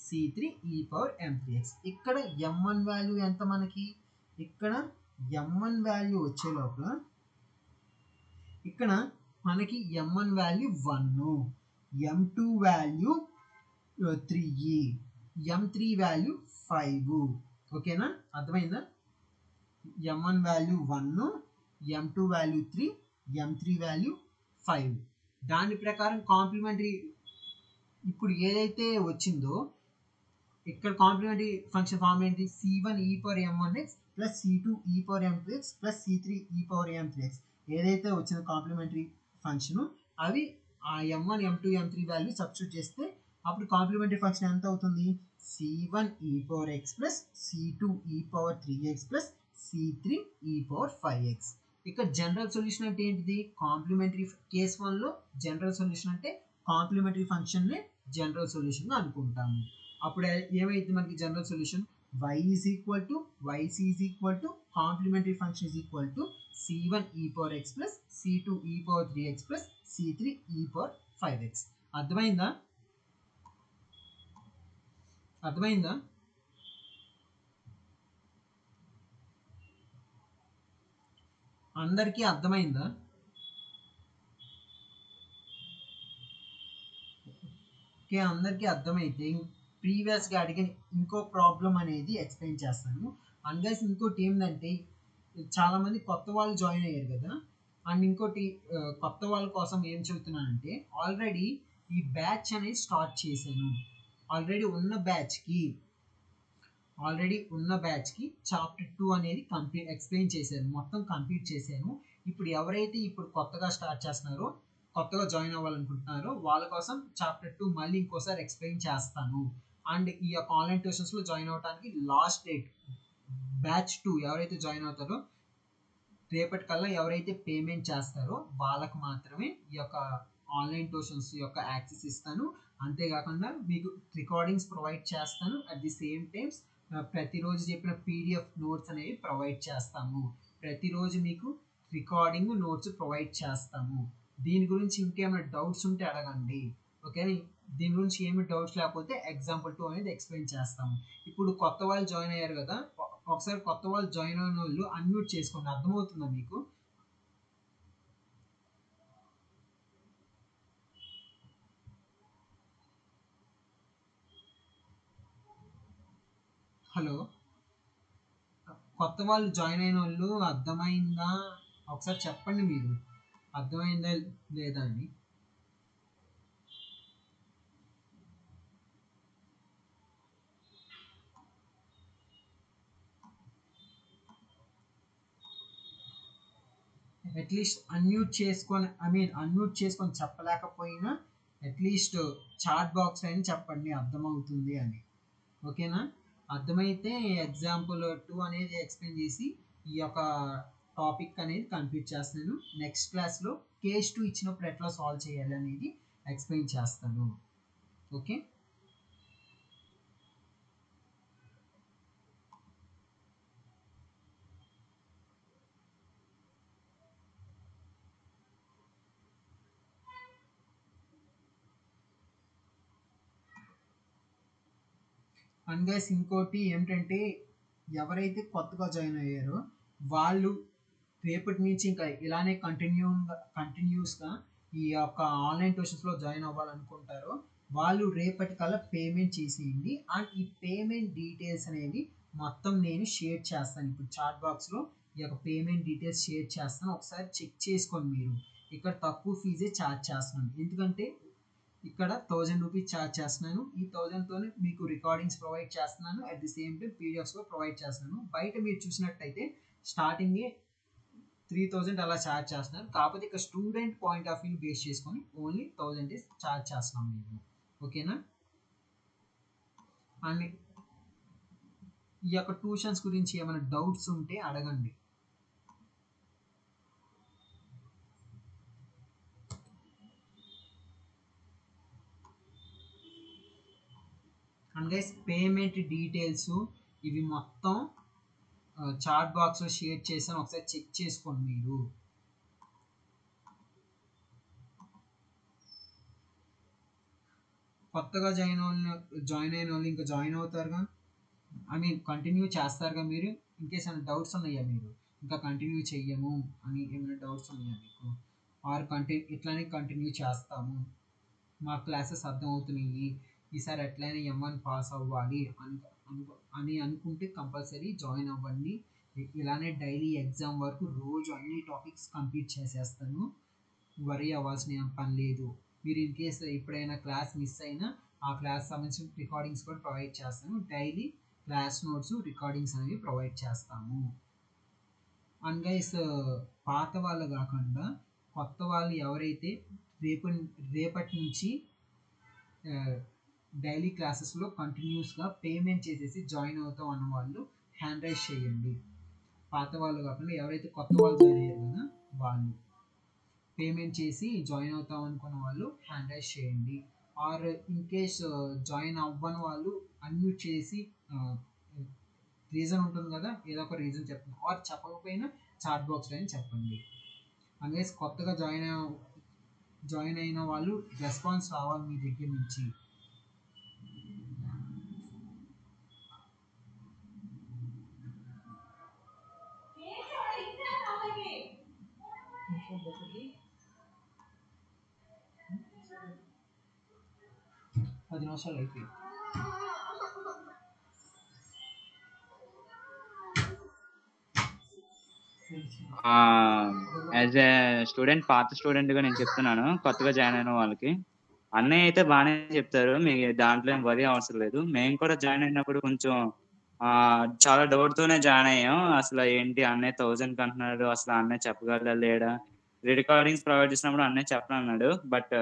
c3e⁻m3x. ఇక్కడ m1 వాల్యూ ఎంత మనకి, ఇక్కడ m1 వాల్యూ వచ్చే లోపల ఇక్కడ మనకి m1 value 1, m2 value 3, m3 value 5. ఓకేనా, అర్థమైందా? m1 value 1, m2 value 3, m3 value 5. దాని ప్రకారం కాంప్లిమెంటరీ ఇప్పుడు ఏదైతే వచ్చిందో ఇక్కడ కాంప్లిమెంటరీ ఫంక్షన్ ఫార్మ్ ఏంటి, c1e⁻m1x c2e⁻m2x c3e⁻m3x. ఏదైతే వచ్చిన కాంప్లిమెంటరీ ఫంక్షన్ అవి ఆ m1 m2 m3 value substitute చేస్తే అప్పుడు కాంప్లిమెంటరీ ఫంక్షన్ ఎంత అవుతుంది, c1e⁻x c2e⁻3x c3e⁻5x. ఇక్కడ జనరల్ సొల్యూషన్ అంటే ఏంటిది, కాంప్లిమెంటరీ కేస్ 1లో జనరల్ సొల్యూషన్ అంటే కాంప్లిమెంటరీ ఫంక్షన్నే జనరల్ సొల్యూషన్ అనుకుంటాము. అప్పుడు ఏమైంది మనకి general solution, yc complementary function c1e⁻x c2e⁻3x c3e⁻5x. అర్థమైందా? అందరికీ అర్థమైందా? ఓకే, అందరికీ అర్థమైతే ప్రీవియస్గా అడిగిన ఇంకో ప్రాబ్లం అనేది ఎక్స్ప్లెయిన్ చేస్తాను. అండ్ గైస్ ఇంకోటి ఏంటంటే చాలా మంది కొత్త వాళ్ళు జాయిన్ అయ్యారు కదా. అండ్ ఇంకోటి కొత్త వాళ్ళ కోసం ఏం చెబుతున్నానంటే, ఆల్రెడీ ఈ బ్యాచ్ అనేది స్టార్ట్ చేశాను. ఆల్రెడీ ఉన్న బ్యాచ్కి చాప్టర్ 2 అనేది ఎక్స్ప్లెయిన్ చేశాను, మొత్తం కంప్లీట్ చేశాను. ఇప్పుడు ఎవరైతే ఇప్పుడు కొత్తగా స్టార్ట్ చేస్తున్నారో, కొత్తగా జాయిన్ అవ్వాలనుకుంటున్నారో వాళ్ళ కోసం చాప్టర్ 2 మళ్ళీ ఇంకోసారి ఎక్స్ప్లెయిన్ చేస్తాను. అండ్ ఈ యొక్క ఆన్లైన్ ట్యూషన్స్లో జాయిన్ అవ్వడానికి లాస్ట్ డేట్ బ్యాచ్ 2 ఎవరైతే జాయిన్ అవుతారో రేపటికల్లా ఎవరైతే పేమెంట్ చేస్తారో వాళ్ళకు మాత్రమే ఈ యొక్క ఆన్లైన్ ట్యూషన్స్ యొక్క యాక్సెస్ ఇస్తాను. అంతేకాకుండా మీకు రికార్డింగ్స్ ప్రొవైడ్ చేస్తాను. అట్ ది సేమ్ టైమ్స్ ప్రతిరోజు చెప్పిన పీడిఎఫ్ నోట్స్ అనేవి ప్రొవైడ్ చేస్తాము. ప్రతిరోజు మీకు రికార్డింగ్ నోట్స్ ప్రొవైడ్ చేస్తాము. దీని గురించి ఇంకేమైనా డౌట్స్ ఉంటే అడగండి. ఓకే, దీని గురించి ఏమి డౌట్స్ లేకపోతే ఎగ్జాంపుల్ 2 అనేది ఎక్స్ప్లెయిన్ చేస్తాము. ఇప్పుడు కొత్త వాళ్ళు జాయిన్ అయ్యారు కదా, ఒకసారి కొత్త వాళ్ళు జాయిన్ అయిన వాళ్ళు అన్మ్యూట్ చేసుకోండి. అర్థమవుతుందా మీకు? హలో, కొత్త వాళ్ళు జాయిన్ అయిన వాళ్ళు అర్థమైందా? ఒకసారి చెప్పండి మీరు, అర్థమైందా లేదా అని. అట్లీస్ట్ అన్మ్యూట్ చేసుకొని చెప్పలేకపోయినా అట్లీస్ట్ చాట్ బాక్స్ అయినా చెప్పండి అర్థమవుతుంది అని. ఓకేనా? అర్థమైతే ఎగ్జాంపుల్ 2 అనేది ఎక్స్ప్లెయిన్ చేసి ఈ యొక్క టాపిక్ అనేది కంప్లీట్ చేస్తాను. నెక్స్ట్ క్లాస్లో కేస్ 2 ఇచ్చినప్పుడు ఎట్లా సాల్వ్ చేయాలి అనేది ఎక్స్ప్లెయిన్ చేస్తాను. ఓకే, అండ్ గైస్ ఇంకోటి ఏంటంటే, ఎవరైతే కొత్తగా జాయిన్ అయ్యారో వాళ్ళు రేపటి నుంచి ఇంకా ఇలానే కంటిన్యూస్గా ఈ యొక్క ఆన్లైన్ ట్యూషన్స్లో జాయిన్ అవ్వాలనుకుంటారో వాళ్ళు రేపటికల్లా పేమెంట్ చేసేయండి. అండ్ ఈ పేమెంట్ డీటెయిల్స్ అనేవి మొత్తం నేను షేర్ చేస్తాను. ఇప్పుడు చాట్ బాక్స్లో ఈ యొక్క పేమెంట్ డీటెయిల్స్ షేర్ చేస్తాను. ఒకసారి చెక్ చేసుకోండి మీరు. ఇక్కడ తక్కువ ఫీజే ఛార్జ్ చేస్తున్నాను, ఎందుకంటే ఇక్కడ 1000 రూపీస్ ఛార్జ్ చేస్తున్నాను. ఈ 1000తోనే మీకు రికార్డింగ్స్ ప్రొవైడ్ చేస్తున్నాను. At the same time PDFs కూడా ప్రొవైడ్ చేస్తున్నాను. బయట మీరు చూసినట్టయితే స్టార్టింగే 3000 అలా ఛార్జ్ చేస్తున్నారు. కాకపోతే ఇక్కడ student point of view base చేసుకొని ఓన్లీ 1000 ఛార్జ్ చేస్తున్నాం మేము. ఓకేనా? అండ్ ఈ యొక్క ట్యూషన్స్ గురించి ఏమైనా డౌట్స్ ఉంటే అడగండి. అండ్ గైస్ పేమెంట్ డీటెయిల్స్ ఇవి మొత్తం చాట్ బాక్స్లో షేర్ చేశాను, ఒకసారి చెక్ చేసుకోండి మీరు. కొత్తగా జాయిన్ అయిన వాళ్ళు ఇంకా జాయిన్ అవుతారుగా, కంటిన్యూ చేస్తారుగా మీరు. ఇన్కేస్ ఏమైనా డౌట్స్ ఉన్నాయా, మీరు ఇంకా కంటిన్యూ చెయ్యము అని ఏమైనా డౌట్స్ ఉన్నాయా మీకు? ఆర్ ఇట్లానే కంటిన్యూ చేస్తాము, మా క్లాసెస్ అర్థమవుతున్నాయి, ఈసారి ఎట్లయినా M1 పాస్ అవ్వాలి అని అనుకుంటే కంపల్సరీ జాయిన్ అవ్వండి. ఇలానే డైలీ ఎగ్జామ్ వరకు రోజు అన్ని టాపిక్స్ కంప్లీట్ చేసేస్తాను, వరీ అవ్వాల్సిన పని లేదు. మీరు ఇన్ కేస్ ఎప్పుడైనా క్లాస్ మిస్ అయినా ఆ క్లాస్ సంబంధించిన రికార్డింగ్స్ కూడా ప్రొవైడ్ చేస్తాను. డైలీ క్లాస్ నోట్స్ రికార్డింగ్స్ అనేవి ప్రొవైడ్ చేస్తాము. అండ్ గైస్ పాత వాళ్ళు కాకుండా కొత్త వాళ్ళు ఎవరైతే రేపటి నుంచి డైలీ క్లాసెస్లో కంటిన్యూస్గా పేమెంట్ చేసేసి జాయిన్ అవుతాం అన్న వాళ్ళు హ్యాండ్ రైజ్ చేయండి. పాత వాళ్ళు కాకుండా ఎవరైతే కొత్త వాళ్ళు జాయిన్ అయ్యారు కదా వాళ్ళు పేమెంట్ చేసి జాయిన్ అవుతాం అనుకున్న వాళ్ళు హ్యాండ్ రైజ్ చేయండి. ఆర్ ఇన్ కేస్ జాయిన్ అవ్వని వాళ్ళు అన్మ్యూట్ చేసి రీజన్ ఉంటుంది కదా, ఏదో ఒక రీజన్ చెప్పండి. ఆర్ చెప్పకపోయినా చాట్ బాక్స్లో అయినా చెప్పండి. అందుకే కొత్తగా జాయిన్ అయిన వాళ్ళు రెస్పాన్స్ రావాలి మీ దగ్గర నుంచి. పది నిమిషాలు అయిపోయింది. యాజ్ ఏ స్టూడెంట్, పాత స్టూడెంట్‌గా నేను చెప్తున్నాను. కొత్తగా జాయిన్ అయిన వాళ్ళకి. అన్నయ్య అయితే బానే చెప్తారు. దాంట్లో ఏం వరీ అవసరం లేదు. మేము కూడా జాయిన్ అయినప్పుడు కొంచెం చాలా డౌట్‌తోనే జాయిన్ అయ్యాం. అసలు ఏంటి అన్నయ్య 1000 అంటున్నాడు. అసలు అన్నయ్య చెప్పగలడా లేడా? రికార్డింగ్స్ ప్రొవైడ్ చేసినప్పుడు అన్నయ్య చెప్పనన్నాడు. బట్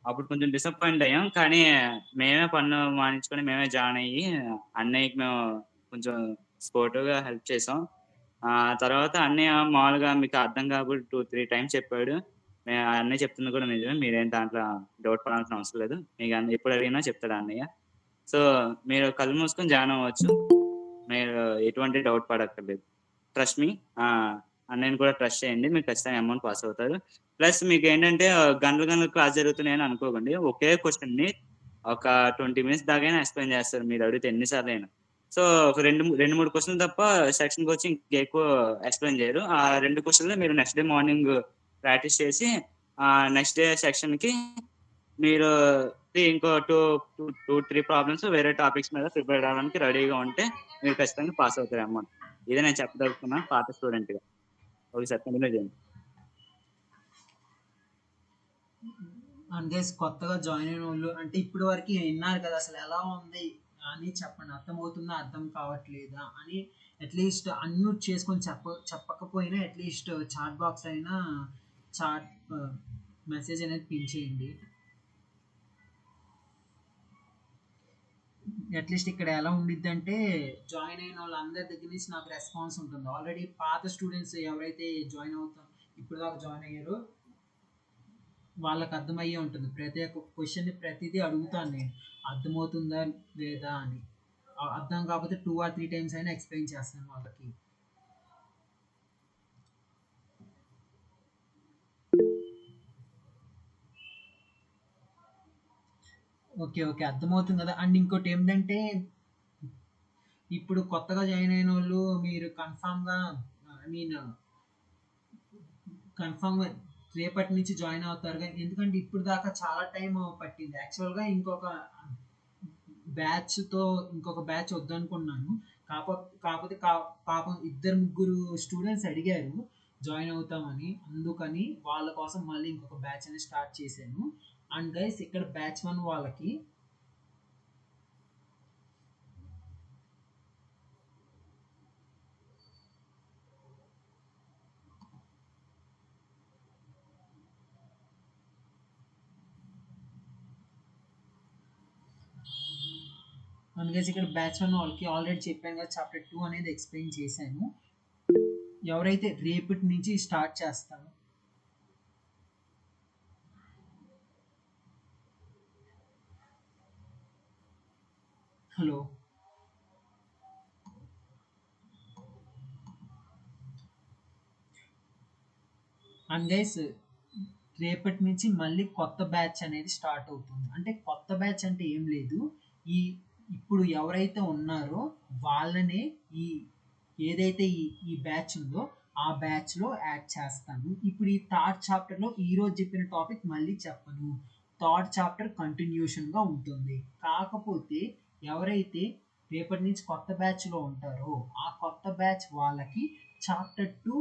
అప్పుడు కొంచెం డిసప్పాయింట్ అయ్యాం. కానీ మేమే పన్ను మానించుకొని మేమే జాయిన్ అయ్యి అన్నయ్యకి మేము కొంచెం స్పోర్టివ్‌గా హెల్ప్ చేసాం. తర్వాత అన్నయ్య మామూలుగా మీకు అర్థం కాకపోతే 2, 3 టైమ్స్ చెప్పాడు. అన్నయ్య చెప్తుంది కూడా నిజమే. మీరేం దాంట్లో డౌట్ పడాల్సిన అవసరం లేదు. మీకు ఎప్పుడు అడిగినా చెప్తాడు అన్నయ్య. సో, మీరు కళ్ళు మూసుకొని జాయిన్ అవ్వచ్చు. మీరు ఎటువంటి డౌట్ పడక్కర్లేదు. Trust me. అన్నయ్యని కూడా ట్రస్ట్ చేయండి. మీరు ఖచ్చితంగా అమౌంట్ పాస్ అవుతారు. ప్లస్ మీకేంటంటే గంటలు గంటలు క్లాస్ జరుగుతున్నాయని అనుకోకండి. ఒకే క్వెషన్‌ని ఒక 20 మినిట్స్ దాకైనా ఎక్స్‌ప్లెయిన్ చేస్తారు మీరు అడిగితే ఎన్ని సార్లైనా. సో, ఒక 2, 3 క్వెషన్‌లు తప్ప సెక్షన్‌కొచ్చి ఇంకెక్కువ ఎక్స్‌ప్లెయిన్ చేయరు. ఆ 2 క్వెషన్‌లు మీరు నెక్స్ట్ డే మార్నింగ్ ప్రాక్టీస్ చేసి నెక్స్ట్ డే సెక్షన్‌కి మీరు ఇంకో 3 ప్రాబ్లమ్స్ వేరే టాపిక్స్ మీద ప్రిపేర్ అవ్వడానికి రెడీగా ఉంటే మీరు ఖచ్చితంగా పాస్ అవుతారు అమౌంట్. ఇదే నేను చెప్పదలుచుకున్నాను పాత స్టూడెంట్‌గా. ఒకసారి కంటిన్యూ చేయండి. అండ్ గైస్ కొత్తగా జాయిన్ అయిన వాళ్ళు అంటే ఇప్పటి వరకు విన్నారు కదా అసలు ఎలా ఉంది అని చెప్పండి. అర్థమవుతుందా, అర్థం కావట్లేదా అని అట్లీస్ట్ అన్మ్యూట్ చేసుకొని చెప్పకపోయినా అట్లీస్ట్ చాట్ బాక్స్ అయినా చాట్ మెసేజ్ అనేది పిన్ చేయండి. అట్లీస్ట్ ఇక్కడ ఎలా ఉండిద్ది అంటే జాయిన్ అయిన వాళ్ళందరి దగ్గర నుంచి నాకు రెస్పాన్స్ ఉంటుంది. ఆల్రెడీ పాత స్టూడెంట్స్ ఎవరైతే జాయిన్ అవుతాం ఇప్పుడు దాకా జాయిన్ అయ్యారో వాళ్ళకి అర్థమయ్యే ఉంటుంది. ప్రతి ఒక్క క్వశ్చన్ ప్రతిదీ అడుగుతాను నేను, అర్థమవుతుందా లేదా అని. అర్థం కాకపోతే 2 or 3 టైమ్స్ అయినా ఎక్స్ప్లెయిన్ చేస్తాను వాళ్ళకి. ఓకే ఓకే అర్థమవుతుంది కదా. అండ్ ఇంకోటి ఏంటంటే ఇప్పుడు కొత్తగా జాయిన్ అయిన వాళ్ళు మీరు కన్ఫామ్గా ఐ మీన్ కన్ఫామ్గా రేపటి నుంచి జాయిన్ అవుతారు. ఎందుకంటే ఇప్పుడు దాకా చాలా టైం పట్టింది. యాక్చువల్గా ఇంకొక బ్యాచ్ వద్దనుకున్నాను. కాకపోతే పాపం 2-3 స్టూడెంట్స్ అడిగారు జాయిన్ అవుతామని. అందుకని వాళ్ళ కోసం మళ్ళీ ఇంకొక బ్యాచ్ అనేది స్టార్ట్ చేశాను. అండ్ గైస్ ఇక్కడ బ్యాచ్ 1 వాళ్ళకి ఇక్కడ బ్యాచ్ 1 వాళ్ళకి ఆల్రెడీ చెప్పాను కదా చాప్టర్ 2 అనేది ఎక్స్ప్లెయిన్ చేశాను. ఎవరైతే రేపటి నుంచి స్టార్ట్ చేస్తారో హలో అండ్ గైస్ రేపటి నుంచి మళ్ళీ కొత్త బ్యాచ్ అనేది స్టార్ట్ అవుతుంది. అంటే కొత్త బ్యాచ్ అంటే ఏం లేదు, ఈ ఇప్పుడు ఎవరైతే ఉన్నారో వాళ్ళనే ఈ ఏదైతే ఈ బ్యాచ్ ఉందో ఆ బ్యాచ్లో యాడ్ చేస్తాను. ఇప్పుడు ఈ థర్డ్ చాప్టర్లో ఈరోజు చెప్పిన టాపిక్ మళ్ళీ చెప్పను. థర్డ్ చాప్టర్ కంటిన్యూషన్గా ఉంటుంది. కాకపోతే ఎవరైతే రేపటి నుంచి కొత్త బ్యాచ్లో ఉంటారో ఆ కొత్త బ్యాచ్ వాళ్ళకి చాప్టర్ 2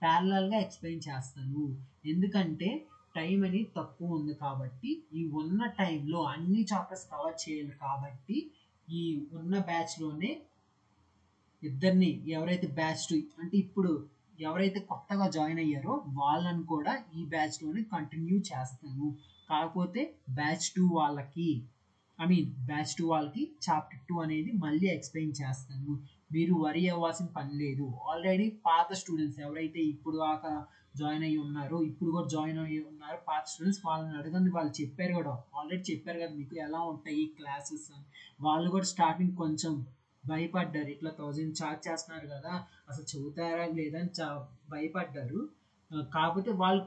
ప్యారలల్గా ఎక్స్ప్లెయిన్ చేస్తాను. ఎందుకంటే టైం అనేది తక్కువ ఉంది కాబట్టి ఈ ఉన్న టైంలో అన్ని చాప్టర్స్ కవర్ చేయాలి కాబట్టి ఈ ఉన్న బ్యాచ్లోనే ఇద్దరిని ఎవరైతే బ్యాచ్ 2 అంటే ఇప్పుడు ఎవరైతే కొత్తగా జాయిన్ అయ్యారో వాళ్ళని కూడా ఈ బ్యాచ్లోనే కంటిన్యూ చేస్తాను. కాకపోతే బ్యాచ్ 2 వాళ్ళకి బ్యాచ్ 2 వాళ్ళకి చాప్టర్ 2 అనేది మళ్ళీ ఎక్స్ప్లెయిన్ చేస్తాను. మీరు వరీ అవ్వాల్సిన పని లేదు. ఆల్రెడీ పాత స్టూడెంట్స్ ఎవరైతే ఇప్పుడు దాకా జాయిన్ అయ్యి ఉన్నారో ఇప్పుడు కూడా జాయిన్ అయ్యి ఉన్నారు పాత స్టూడెంట్స్, వాళ్ళని అడగండి. వాళ్ళు చెప్పారు కూడా, ఆల్రెడీ చెప్పారు కదా మీకు ఎలా ఉంటాయి క్లాసెస్ అని. వాళ్ళు కూడా స్టార్టింగ్ కొంచెం భయపడ్డారు. ఇట్లా 1000 చార్జ్ చేస్తున్నారు కదా అసలు చదువుతారా లేదని భయపడ్డారు. కాకపోతే వాళ్ళు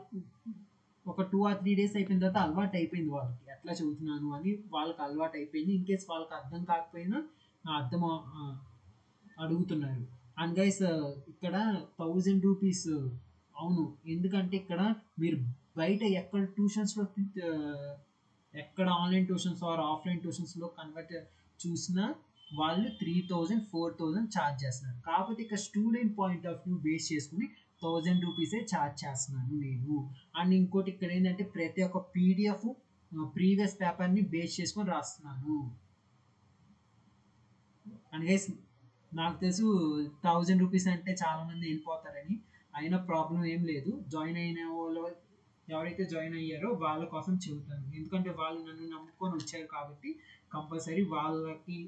ఒక 2 or 3 డేస్ అయిపోయిన తర్వాత అలవాటు అయిపోయింది. వాళ్ళకి ఎట్లా చదువుతున్నాను అని వాళ్ళకి అలవాటు అయిపోయింది. ఇన్ కేస్ వాళ్ళకి అర్థం కాకపోయినా అర్థం అడుగుతున్నారు. అండ్ గైస్ ఇక్కడ 1000 రూపీస్ అవును. ఎందుకంటే ఇక్కడ మీరు బయట ఎక్కడ ట్యూషన్స్లో ఎక్కడ ఆన్లైన్ ట్యూషన్స్ ఆర్ ఆఫ్లైన్ ట్యూషన్స్లో కన్వర్ట్ చూసినా వాళ్ళు 3000, 4000 ఛార్జ్ చేస్తున్నారు. కాకపోతే ఇక్కడ student point of view base చేసుకుని రూపీసే ఛార్జ్ చేస్తున్నాను నేను. అండ్ ఇంకోటి ఇక్కడ ఏంటంటే ప్రతి ఒక్క పీడిఎఫ్ ప్రీవియస్ పేపర్ని బేస్ చేసుకొని రాస్తున్నాను. అండ్ గైస్ నాకు తెలుసు 1000 రూపీస్ అంటే చాలామంది వెళ్ళిపోతారని, అయినా ప్రాబ్లం ఏం లేదు. జాయిన్ అయిన వాళ్ళు ఎవరైతే జాయిన్ అయ్యారో వాళ్ళ కోసం చెబుతాను, ఎందుకంటే వాళ్ళు నన్ను నమ్ముకొని వచ్చారు కాబట్టి కంపల్సరీ వాళ్ళకి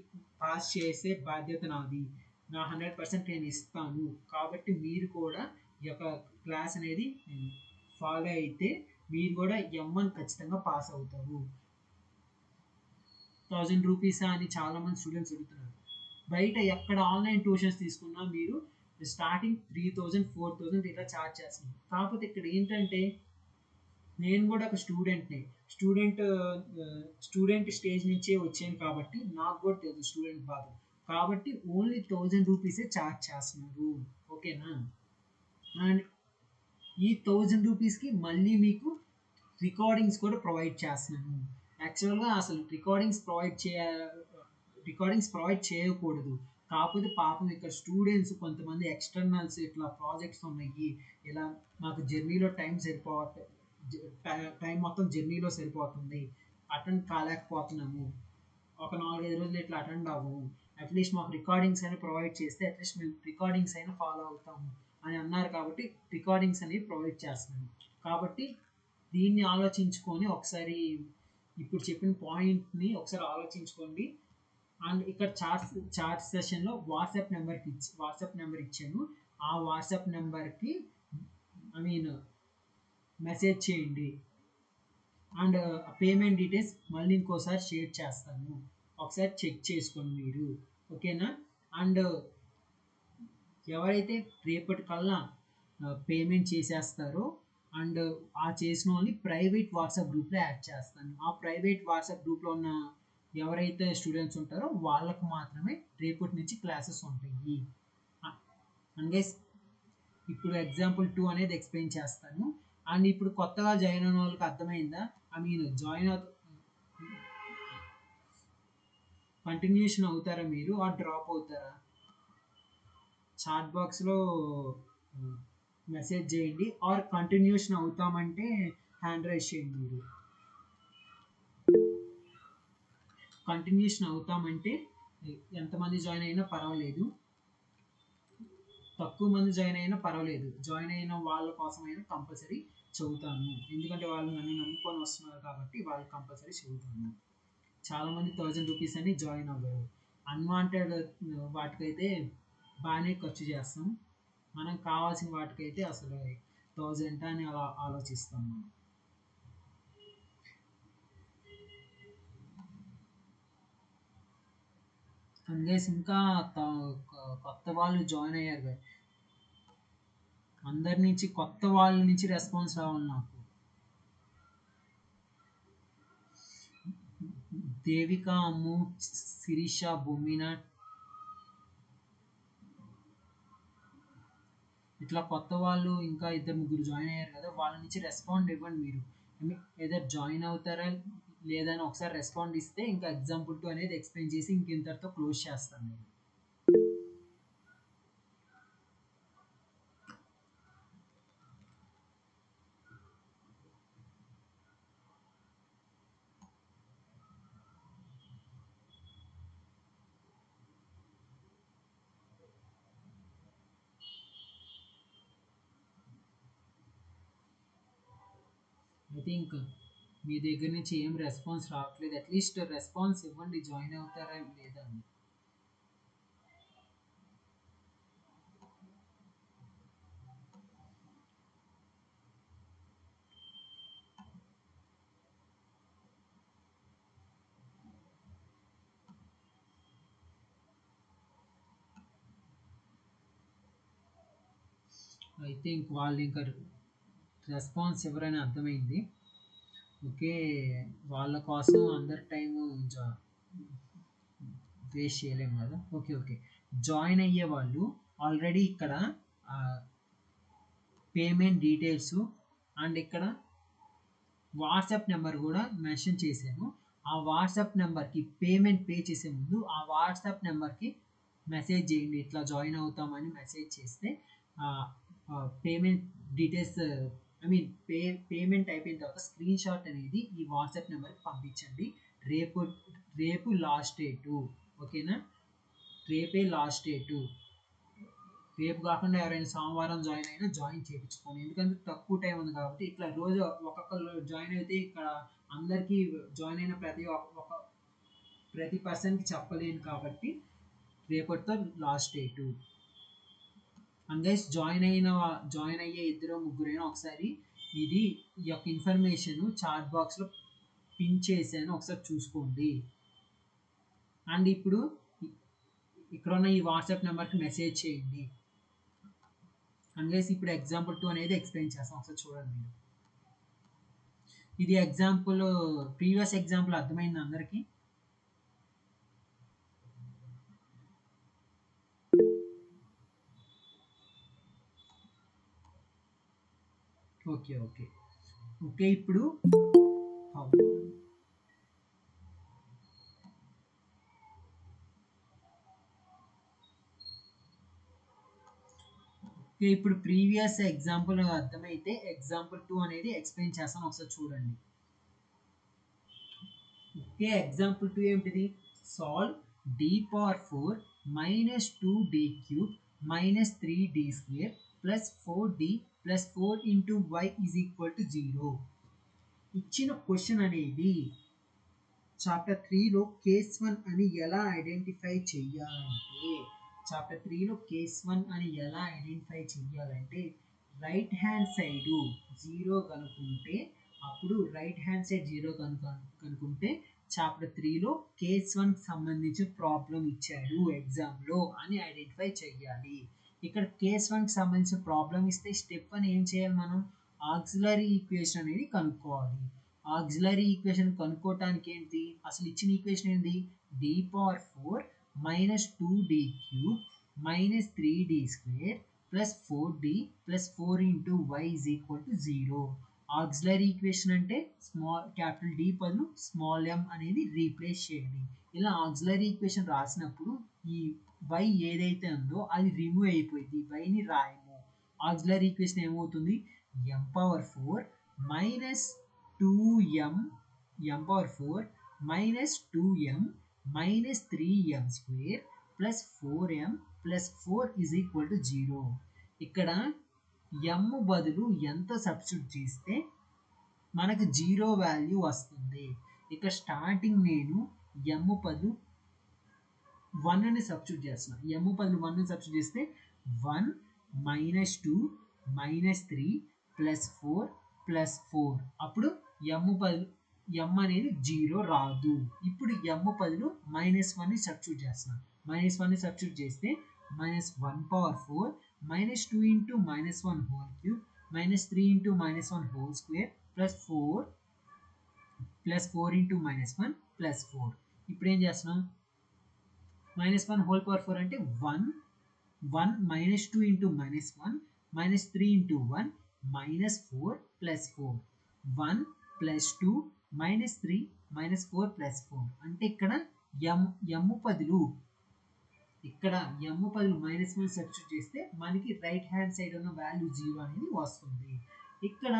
పాస్ చేసే బాధ్యత నాది. నా 100% నేను ఇస్తాను. కాబట్టి మీరు కూడా ఈ యొక్క క్లాస్ అనేది ఫాలో అయితే మీరు కూడా M1 ఖచ్చితంగా పాస్ అవుతారు. 1000 రూపీసా అని చాలామంది స్టూడెంట్స్ అడుగుతున్నారు. బయట ఎక్కడ ఆన్లైన్ ట్యూషన్స్ తీసుకున్నా మీరు స్టార్టింగ్ 3000 4000 ఇలా ఛార్జ్ చేస్తున్నారు. కాకపోతే ఇక్కడ ఏంటంటే నేను కూడా ఒక స్టూడెంట్ స్టేజ్ నుంచే వచ్చాను కాబట్టి నాకు కూడా తెలుసు స్టూడెంట్ బాధ. కాబట్టి ఓన్లీ 1000 రూపీసే ఛార్జ్ చేస్తున్నారు. ఓకేనా? అండ్ ఈ 1000 రూపీస్కి మళ్ళీ మీకు రికార్డింగ్స్ కూడా ప్రొవైడ్ చేస్తున్నాను. యాక్చువల్గా అసలు రికార్డింగ్స్ ప్రొవైడ్ చేయకూడదు. కాకపోతే పాపం ఇక్కడ స్టూడెంట్స్ కొంతమంది ఎక్స్టర్నల్స్ ఇట్లా ప్రాజెక్ట్స్ ఉన్నాయి, ఇలా మాకు జర్నీలో టైం మొత్తం జర్నీలో సరిపోతుంది, అటెండ్ కాలేకపోతున్నాము, ఒక 4-5 రోజులు ఇట్లా అటెండ్ అవ్వము, అట్లీస్ట్ మాకు రికార్డింగ్స్ అయినా ప్రొవైడ్ చేస్తే అట్లీస్ట్ మేము రికార్డింగ్స్ అయినా ఫాలో అవుతాము అని అన్నారు. కాబట్టి రికార్డింగ్స్ అనేవి ప్రొవైడ్ చేస్తున్నాను. కాబట్టి దీన్ని ఆలోచించుకొని ఒకసారి ఇప్పుడు చెప్పిన పాయింట్ని ఒకసారి ఆలోచించుకోండి. అండ్ ఇక్కడ చాట్ సెషన్లో వాట్సాప్ నెంబర్ ఇచ్చాను. ఆ వాట్సాప్ నెంబర్కి మెసేజ్ చేయండి. అండ్ పేమెంట్ డీటెయిల్స్ మళ్ళీ ఇంకోసారి షేర్ చేస్తాను, ఒకసారి చెక్ చేసుకోండి మీరు. ఓకేనా? అండ్ ఎవరైతే రేపటికల్లా పేమెంట్ చేసేస్తారో అండ్ ఆ చేసిన వాళ్ళని ప్రైవేట్ వాట్సాప్ గ్రూప్లో యాడ్ చేస్తాను. ఆ ప్రైవేట్ వాట్సాప్ గ్రూప్లో ఉన్న ఎవరైతే స్టూడెంట్స్ ఉంటారో వాళ్ళకు మాత్రమే రేపటి నుంచి క్లాసెస్ ఉంటాయి. అండ్ గైస్ ఇప్పుడు ఎగ్జాంపుల్ 2 అనేది ఎక్స్ప్లెయిన్ చేస్తాను. అండ్ ఇప్పుడు కొత్తగా జాయిన్ అయిన వాళ్ళకి అర్థమైందా? కంటిన్యూషన్ అవుతారా మీరు ఆ డ్రాప్ అవుతారా? చాట్ బాక్స్లో మెసేజ్ చేయండి. ఆర్ కంటిన్యూషన్ అవుతామంటే హ్యాండ్ రైజ్ చేయండి. మీరు కంటిన్యూషన్ అవుతామంటే ఎంతమంది జాయిన్ అయినా పర్వాలేదు, తక్కువ మంది జాయిన్ అయినా పర్వాలేదు, జాయిన్ అయిన వాళ్ళ కోసమైనా కంపల్సరీ చదువుతాను. ఎందుకంటే వాళ్ళు నన్ను నమ్ముకొని వస్తున్నారు కాబట్టి వాళ్ళు కంపల్సరీ చదువుతాను. చాలామంది 1000 రూపీస్ అని జాయిన్ అవ్వరు. అన్వాంటెడ్ వాటికైతే బాగానే ఖర్చు చేస్తాం, మనం కావాల్సిన వాటికైతే అసలు 1000 అని అలా ఆలోచిస్తాం మనం. అందుకేసి ఇంకా కొత్త వాళ్ళు జాయిన్ అయ్యారు కదా, అందరి నుంచి కొత్త వాళ్ళ నుంచి రెస్పాన్స్ రావాలి నాకు. దేవిక, అమ్ము, శిరీష, భూమినా, ఇట్లా కొత్త వాళ్ళు ఇంకా 2-3 జాయిన్ అయ్యారు కదా, వాళ్ళ నుంచి రెస్పాండ్ ఇవ్వండి మీరు. ఏదో జాయిన్ అవుతారా లేదా అని ఒకసారి రెస్పాండ్ ఇస్తే ఇంకా ఎగ్జాంపుల్ 2 అనేది ఎక్స్ప్లెయిన్ చేసి ఇంతటితో క్లోజ్ చేస్తాను నేను. ఐ థింక్ మీ దగ్గర నుంచి ఏం రెస్పాన్స్ రావట్లేదు. అట్లీస్ట్ రెస్పాన్స్ ఇవ్వండి, జాయిన్ అవుతారా లేదా అని. ఐ థింక్ వాళ్ళు ఇంకా రెస్పాన్స్ ఎవరైనా అర్థమైంది. ఓకే, వాళ్ళ కోసం అందరి టైము వేస్ట్ చేయలేము కదా. ఓకే, జాయిన్ అయ్యే వాళ్ళు ఆల్రెడీ ఇక్కడ పేమెంట్ డీటెయిల్స్ అండ్ ఇక్కడ వాట్సాప్ నెంబర్ కూడా మెన్షన్ చేశాను. ఆ వాట్సాప్ నెంబర్కి పేమెంట్ పే చేసే ముందు ఆ వాట్సాప్ నెంబర్కి మెసేజ్ చేయండి, ఇట్లా జాయిన్ అవుతామని మెసేజ్ చేస్తే పేమెంట్ డీటెయిల్స్ పేమెంట్ అయిపోయిన తర్వాత స్క్రీన్ షాట్ అనేది ఈ వాట్సాప్ నెంబర్కి పంపించండి. రేపు రేపు లాస్ట్ డేటు, ఓకేనా? రేపే లాస్ట్ డేటు. రేపు కాకుండా ఎవరైనా సోమవారం జాయిన్ అయినా జాయిన్ చేయించుకోండి, ఎందుకంటే తక్కువ టైం ఉంది కాబట్టి. ఇట్లా రోజు ఒక్కొక్కరు జాయిన్ అయితే ఇక్కడ అందరికీ జాయిన్ అయిన ప్రతి పర్సన్కి చెప్పలేను కాబట్టి రేపటితో last date. And guys join అయ్యే ఇద్దరు ముగ్గురైనా ఒకసారి ఈ యొక్క ఇన్ఫర్మేషన్ చాట్ బాక్స్లో పిన్ చేశాను, ఒకసారి చూసుకోండి. అండ్ ఇప్పుడు ఇక్కడ ఉన్న ఈ వాట్సాప్ నెంబర్కి మెసేజ్ చేయండి. అండ్ గైస్ ఇప్పుడు ఎగ్జాంపుల్ 2 అనేది ఎక్స్ప్లెయిన్ చేస్తాం, ఒకసారి చూడండి మీరు. ఇది ఎగ్జాంపుల్, ప్రీవియస్ ఎగ్జాంపుల్ అర్థమైంది అందరికీ? ఓకే ఓకే ఓకే ఇప్పుడు ఇప్పుడు ప్రీవియస్ ఎగ్జాంపుల్ అర్థమైతే ఎగ్జాంపుల్ 2 అనేది ఎక్స్ప్లెయిన్ చేస్తాను, ఒకసారి చూడండి. ఓకే, ఎగ్జాంపుల్ 2 ఏంటిది? Solve d⁴ minus 2d³ minus 3d² plus 4d plus 4 into y is equal to 0. ఇచ్చిన క్వశ్చన్ అనేది చాప్టర్ 3లో కేస్ 1 అని ఎలా ఐడెంటిఫై చెయ్యాలంటే రైట్ హ్యాండ్ సైడ్ 0 కనుక్కుంటే, అప్పుడు రైట్ హ్యాండ్ సైడ్ 0 కనుక్కుంటే చాప్టర్ 3లో కేస్ 1 సంబంధించిన ప్రాబ్లం ఇచ్చాడు ఎగ్జామ్లో అని ఐడెంటిఫై చెయ్యాలి. ఇక్కడ కేస్ 1కి సంబంధించిన ప్రాబ్లం ఇస్తే స్టెప్ 1 ఏం చేయాలి? మనం ఆక్సిలరీ ఈక్వేషన్ అనేది కనుక్కోవాలి. ఆక్సిలరీ ఈక్వేషన్ కనుక్కోవటానికి ఏంటి? అసలు ఇచ్చిన ఈక్వేషన్ ఏంటి? d⁴ minus 2d³ minus 3d² plus 4d plus 4 into y is equal to 0. Auxiliary equation అంటే క్యాపిటల్ D బదులు స్మాల్ m అనేది రీప్లేస్ చేయండి. ఇలా ఆక్సిలరీ ఈక్వేషన్ రాసినప్పుడు ఈ y ఏదైతే ఉందో అది రిమూవ్ అయిపోయింది, yని రాయము. ఆక్సిలరీ ఈక్వేషన్ ఏమవుతుంది? m⁴ minus 2m minus 3m² plus 4m plus 4 is equal to 0. ఇక్కడ m బదులు ఎంత సబ్స్టిట్యూట్ చేస్తే మనకు 0 వాల్యూ వస్తుంది. ఇక్కడ స్టార్టింగ్ నేను m బదులు 1 అని సబ్స్టిట్యూట్ చేస్తున్నాను. m బదులు 1 అని సబ్స్టిట్యూట్ చేస్తే 1 మైనస్ 2 మైనస్ 3 ప్లస్ 4 ప్లస్ 4, అప్పుడు m అనేది 0 రాదు. ఇప్పుడు m బదులు -1ని సబ్స్టిట్యూట్ చేస్తున్నాను. -1ని సబ్స్టిట్యూట్ చేస్తే -1⁴ minus 2 into -1 whole cube minus 3 into -1 whole square plus 4 into -1 plus 4. ఇప్పుడు ఏం చేస్తున్నాం? -1 హోల్ పవర్ 4 అంటే 1 minus 2 into -1 minus 3 into 1 minus 4 plus 4 1 plus 2 minus 3 minus 4 plus 4. అంటే ఇక్కడ m బదులు -1 సబ్స్టిట్యూట్ చేస్తే మనకి రైట్ హ్యాండ్ సైడ్ ఉన్న వాల్యూ 0 అనేది వస్తుంది. ఇక్కడ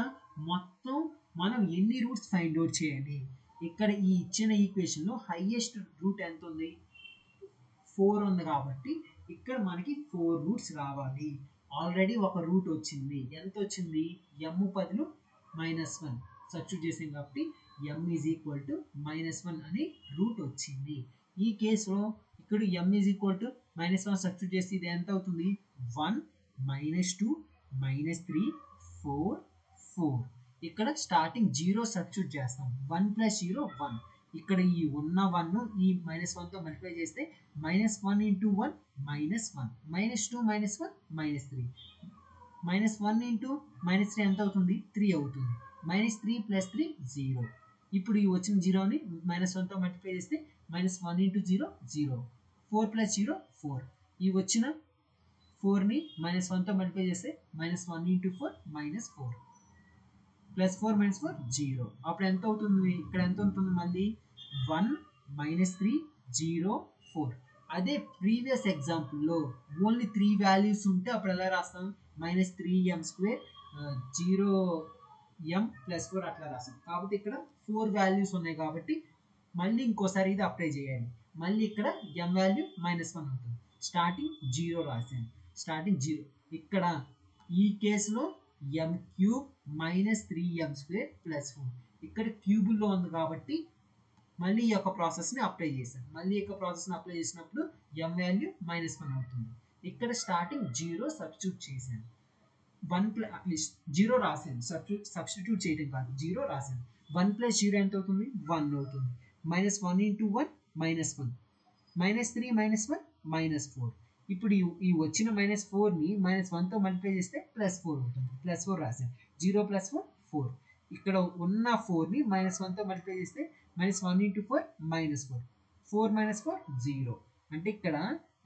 మొత్తం మనం ఎన్ని రూట్స్ ఫైండ్ అవుట్ చేయాలి? ఇక్కడ ఈ ఇచ్చిన ఈక్వేషన్లో హైయెస్ట్ రూట్ ఎంత ఉంది? 4 ఉంది కాబట్టి ఇక్కడ మనకి 4 రూట్స్ రావాలి. ఆల్రెడీ ఒక రూట్ వచ్చింది. ఎంత వచ్చింది? m బదులు -1 సబ్స్టిట్యూట్ చేసాం కాబట్టి m ఈజ్ ఈక్వల్ టు -1 అని రూట్ వచ్చింది. ఈ కేసులో ఇక్కడ m is equal to -1 substitute చేస్తే ఇది ఎంత అవుతుంది? 1 మైనస్ 2 మైనస్ 3 4 4. ఇక్కడ స్టార్టింగ్ 0 సబ్స్టిట్యూట్ చేస్తాం. 1 ప్లస్ 0 1. ఇక్కడ ఈ ఉన్న 1 ఈ -1తో మల్టిప్లై చేస్తే -1 ఇంటూ 1 -1 -2 -1 -3 -1 ఇంటూ -3 ఎంత అవుతుంది? 3 అవుతుంది. -3 ప్లస్ 3 0. ఇప్పుడు ఈ వచ్చిన 0ని -1తో మల్టిప్లై చేస్తే -1 ఇంటూ 0 0 4 ప్లస్ 0 4. ఈ వచ్చిన 4ని -1తో మల్టిప్లై చేస్తే -1 ఇంటూ 4 -4 ప్లస్ 4 -4 0. అప్పుడు ఎంత అవుతుంది? ఇక్కడ ఎంత ఉంటుంది? మళ్ళీ 1 -3 0 4. అదే ప్రీవియస్ ఎగ్జాంపుల్లో ఓన్లీ 3 వాల్యూస్ ఉంటే అప్పుడు ఎలా రాస్తాం? మైనస్ 3m² 0m+4 అట్లా రాసాం. కాబట్టి ఇక్కడ 4 వాల్యూస్ ఉన్నాయి కాబట్టి మళ్ళీ ఇంకోసారి ఇది అప్లై చేయాలి. మళ్ళీ ఇక్కడ m వాల్యూ -1 అవుతుంది. స్టార్టింగ్ 0 రాశాను, స్టార్టింగ్ 0. ఇక్కడ ఈ కేసులో m³ -3m² +4 ఇక్కడ క్యూబుల్లో ఉంది కాబట్టి మళ్ళీ ఈ యొక్క ప్రాసెస్ని అప్లై చేశాను. మళ్ళీ ఈ యొక్క ప్రాసెస్ని అప్లై చేసినప్పుడు m వాల్యూ -1 అవుతుంది. ఇక్కడ స్టార్టింగ్ 0 సబ్స్టిట్యూట్ చేశాను, 0 రాశాను, సబ్స్టిట్యూట్ చేయడం కాదు, 0 రాశాను. 1 + 0 ఎంత అవుతుంది? 1 అవుతుంది. -1 × 1 -1, -3 -1 -4. ఇప్పుడు ఈ వచ్చిన -4ని -1తో మల్టిప్లై చేస్తే +4 అవుతుంది. +4 రాశాను, 0 + 4 4. ఇక్కడ ఉన్న 4ని -1తో మల్టిప్లై చేస్తే -1 × 4 -4, 4 - 4 0. అంటే ఇక్కడ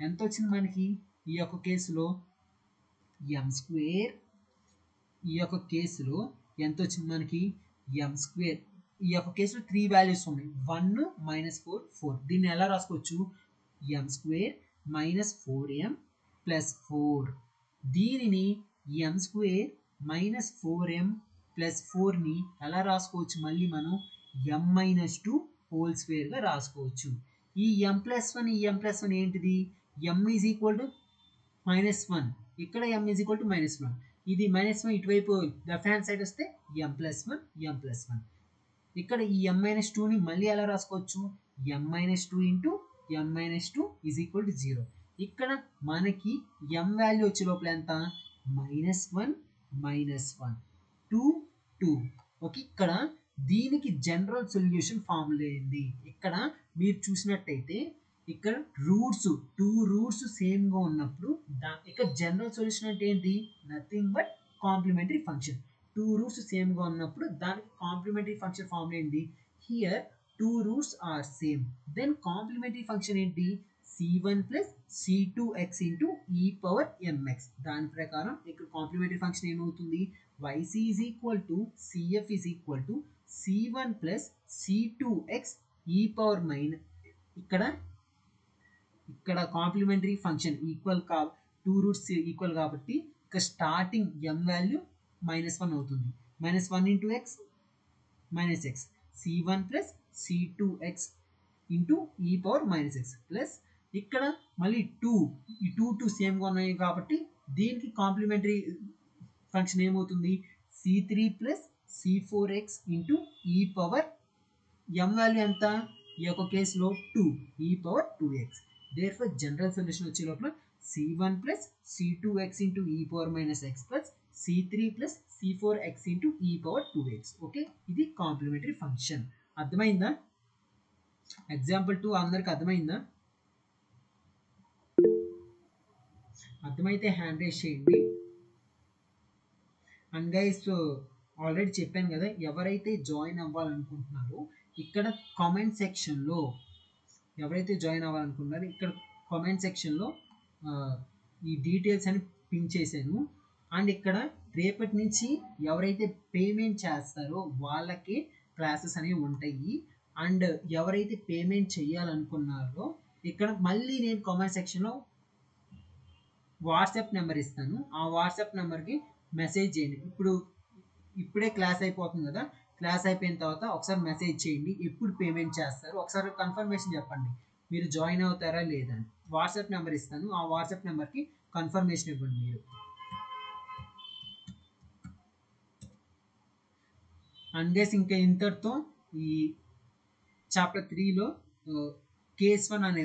ఎంత వచ్చింది మనకి? ఈ యొక్క కేసులో m², ఈ యొక్క కేసులో ఎంత వచ్చింది మనకి? m². ఈ యొక్క కేసులో 3 వాల్యూస్ ఉన్నాయి, 1 -4 4. దీన్ని ఎలా రాసుకోవచ్చు? m² -4m +4. దీనిని m² -4m +4ని ఎలా రాసుకోవచ్చు? మళ్ళీ మనం m-2 హోల్ స్క్వేర్గా రాసుకోవచ్చు. ఈ m+1 ఈ m+1 ఏంటిది? m -1, ఇక్కడ m -1. ఇది -1 ఇటువైపు లెఫ్ట్ హ్యాండ్ సైడ్ వస్తే m+1 m+1. ఇక్కడ ఈ m-2ని మళ్ళీ ఎలా రాసుకోవచ్చు? m-2 × m-2 = 0. ఇక్కడ మనకి m వాల్యూ వచ్చే లోపల ఎంత? -1 -1 2 2. ఓకే, ఇక్కడ దీనికి జనరల్ సొల్యూషన్ ఫార్ములా ఏంది? ఇక్కడ మీరు చూసినట్టయితే ఇక్కడ టూ రూట్స్ సేమ్గా ఉన్నప్పుడు ఇక్కడ జనరల్ సొల్యూషన్ అంటే ఏంటి? Nothing but complementary function. 2 roots సేమ్గా ఉన్నప్పుడు దానికి కాంప్లిమెంటరీ ఫంక్షన్ ఫార్ములా ఏంటి? Here 2 roots are same, then complementary function ఏంటి? c1 + c2x × e⁻mx. దాని ప్రకారం ఇక్కడ కాంప్లిమెంటరీ ఫంక్షన్ ఏమవుతుంది? yc = cf = c1 + c2x e⁻. ఇక్కడ complementary function equal 2 roots equal కాబట్టి ఇక్కడ స్టార్టింగ్ m వాల్యూ -1 అవుతుంది. -1 × x -x, c1 + c2x × e⁻x plus ఇక్కడ మళ్ళీ 2 ఈ 2 సేమ్గా ఉన్నాయి కాబట్టి దీనికి కాంప్లిమెంటరీ ఫంక్షన్ ఏమవుతుంది? c3 + c4x × m వాల్యూ ఎంత? ఈ యొక్క కేసులో 2 e⁻2x. దేర్ఫోర్ జనరల్ సొల్యూషన్ వచ్చే లోపల c1 + c2x × e⁻x plus c3 + c4x × e⁻2x. Okay, ఇది కాంప్లిమెంటరీ ఫంక్షన్. అర్థమైందా? ఎగ్జాంపుల్ 2 అందరికి అర్థమైందా? అర్థమైతే హ్యాండ్ రైజ్ చేయండి. అండ్ గైస్, ఆల్రెడీ చెప్పాను కదా, ఎవరైతే జాయిన్ అవ్వాలనుకుంటున్నారో ఇక్కడ కామెంట్ సెక్షన్లో ఇక్కడ కామెంట్ సెక్షన్లో ఈ డీటెయిల్స్ అని పిన్ చేశాను. అండ్ ఇక్కడ రేపటి నుంచి ఎవరైతే పేమెంట్ చేస్తారో వాళ్ళకి క్లాసెస్ అనేవి ఉంటాయి. అండ్ ఎవరైతే పేమెంట్ చేయాలనుకున్నారో ఇక్కడ మళ్ళీ నేను కామెంట్ సెక్షన్లో వాట్సాప్ నెంబర్ ఇస్తాను. ఆ వాట్సాప్ నెంబర్కి మెసేజ్ చేయండి. ఇప్పుడే క్లాస్ అయిపోతుంది కదా, క్లాస్ అయిపోయిన తర్వాత ఒకసారి మెసేజ్ చేయండి, ఎప్పుడు పేమెంట్ చేస్తారు ఒకసారి కన్ఫర్మేషన్ చెప్పండి, మీరు జాయిన్ అవుతారా లేదా అని. వాట్సాప్ నెంబర్ ఇస్తాను, ఆ వాట్సాప్ నెంబర్కి కన్ఫర్మేషన్ ఇవ్వండి మీరు. అండ్ గైస్, ఇంకా ఇంతటితో ఈ చాప్టర్ 3లో కేస్ 1 అనే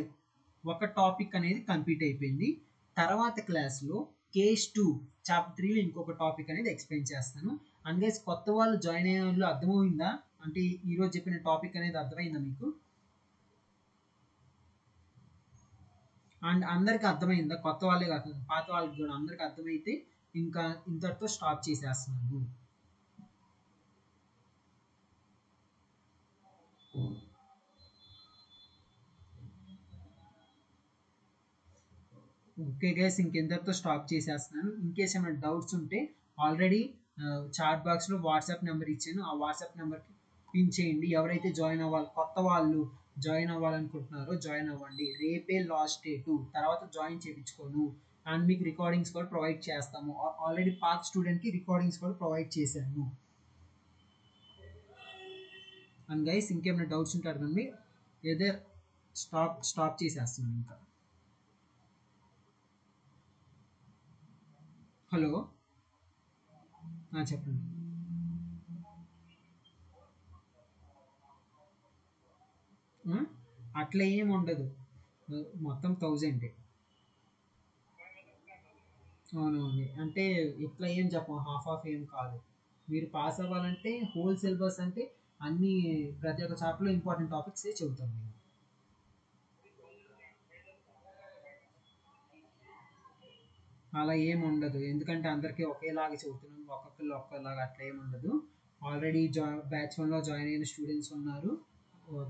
ఒక టాపిక్ అనేది కంప్లీట్ అయిపోయింది. తర్వాత క్లాస్లో కేస్ 2 చాప్టర్ 3లో ఇంకొక టాపిక్ అనేది ఎక్స్ప్లెయిన్ చేస్తాను. అండ్ గైస్, కొత్త వాళ్ళు జాయిన్ అయిన వాళ్ళు అర్థమైందా? అంటే ఈరోజు చెప్పిన టాపిక్ అనేది అర్థమైందా మీకు? అండ్ అందరికి అర్థమైందా? కొత్త వాళ్ళే కాకుండా పాత వాళ్ళకి కూడా అందరికి అర్థమైతే ఇంకా ఇంతటితో స్టాప్ చేసేస్తున్నాను. ఓకే గైస్, ఇంకెంతటితో స్టాప్ చేసేస్తున్నాను. ఇన్కేస్ ఏమైనా డౌట్స్ ఉంటే ఆల్రెడీ చాట్ బాక్స్లో వాట్సాప్ నెంబర్ ఇచ్చాను, ఆ వాట్సాప్ నెంబర్కి పిన్ చేయండి. ఎవరైతే కొత్త వాళ్ళు జాయిన్ అవ్వాలనుకుంటున్నారో జాయిన్ అవ్వండి. రేపే లాస్ట్ డేటు, తర్వాత జాయిన్ చేయించుకోను. అండ్ మీకు రికార్డింగ్స్ కూడా ప్రొవైడ్ చేస్తాము. ఆల్రెడీ పాత స్టూడెంట్కి రికార్డింగ్స్ కూడా ప్రొవైడ్ చేశాను. అండ్ గైస్ ఇంకేమైనా డౌట్స్ ఉంటే అడగండి, ఏదో స్టాప్ చేసేస్తున్నాను ఇంకా. హలో చెప్పండి. అట్లా ఏం ఉండదు, మొత్తం 1000. అవునవును, అంటే ఇట్లా ఏం చెప్పం, హాఫ్ ఏం కాదు. మీరు పాస్ అవ్వాలంటే హోల్ సిలబస్ అంటే అన్ని ప్రతి ఒక్క చాప్టర్లో ఇంపార్టెంట్ టాపిక్స్ చెబుతాం మేము. అలా ఏం ఉండదు, ఎందుకంటే అందరికీ ఒకేలాగా చెబుతున్నాం, ఒక్కొక్కరు ఒక్కలాగా అట్లా ఏం ఉండదు. ఆల్రెడీ బ్యాచ్ 1లో జాయిన్ అయిన స్టూడెంట్స్ ఉన్నారు.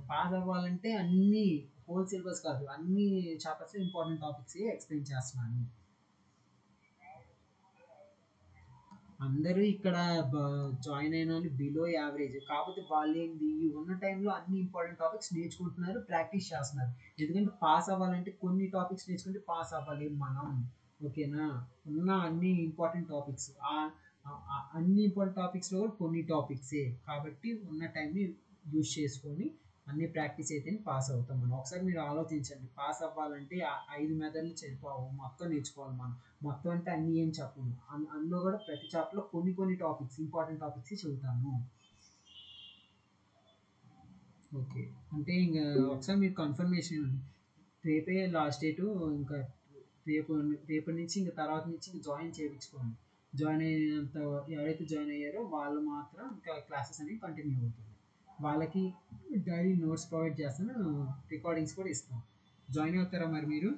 పాస్ అవ్వాలంటే అన్ని హోల్ సిలబస్ కాదు, అన్ని చాప్టర్స్ ఇంపార్టెంట్ టాపిక్స్ ఎక్స్ప్లెయిన్ చేస్తున్నాను. అందరూ ఇక్కడ జాయిన్ అయిన వాళ్ళు బిలో యావరేజ్, కాకపోతే వాళ్ళు ఏంటి ఈ ఉన్న టైంలో అన్ని ఇంపార్టెంట్ టాపిక్స్ నేర్చుకుంటున్నారు, ప్రాక్టీస్ చేస్తున్నారు. ఎందుకంటే పాస్ అవ్వాలంటే కొన్ని టాపిక్స్ నేర్చుకుంటే పాస్ అవ్వాలి మనం, ఓకేనా. ఉన్న అన్ని ఇంపార్టెంట్ టాపిక్స్, అన్ని ఇంపార్టెంట్ టాపిక్స్లో కూడా కొన్ని టాపిక్సే కాబట్టి ఉన్న టైంని యూజ్ చేసుకొని అన్ని ప్రాక్టీస్ అయితే పాస్ అవుతాం మనం. ఒకసారి మీరు ఆలోచించండి, పాస్ అవ్వాలంటే 5 మెథడ్లు సరిపోవు, మొత్తం నేర్చుకోవాలి మనం. మొత్తం అంటే అన్ని ఏం చెప్పము, అందులో కూడా ప్రతి చాప్టర్లో కొన్ని టాపిక్స్ ఇంపార్టెంట్ టాపిక్స్ చెబుతాను. ఓకే, అంటే ఇంకా ఒకసారి మీరు కన్ఫర్మేషన్, రేపే లాస్ట్ డేటు, ఇంకా రేపటి నుంచి ఇంకా తర్వాత నుంచి జాయిన్ చేయించుకోండి. జాయిన్ అయినంత ఎవరైతే జాయిన్ అయ్యారో వాళ్ళు మాత్రం ఇంకా క్లాసెస్ అనేవి కంటిన్యూ అవుతుంది. వాళ్ళకి డైలీ నోట్స్ ప్రొవైడ్ చేస్తాను, రికార్డింగ్స్ కూడా ఇస్తాం. జాయిన్ అవుతారా మరి మీరు?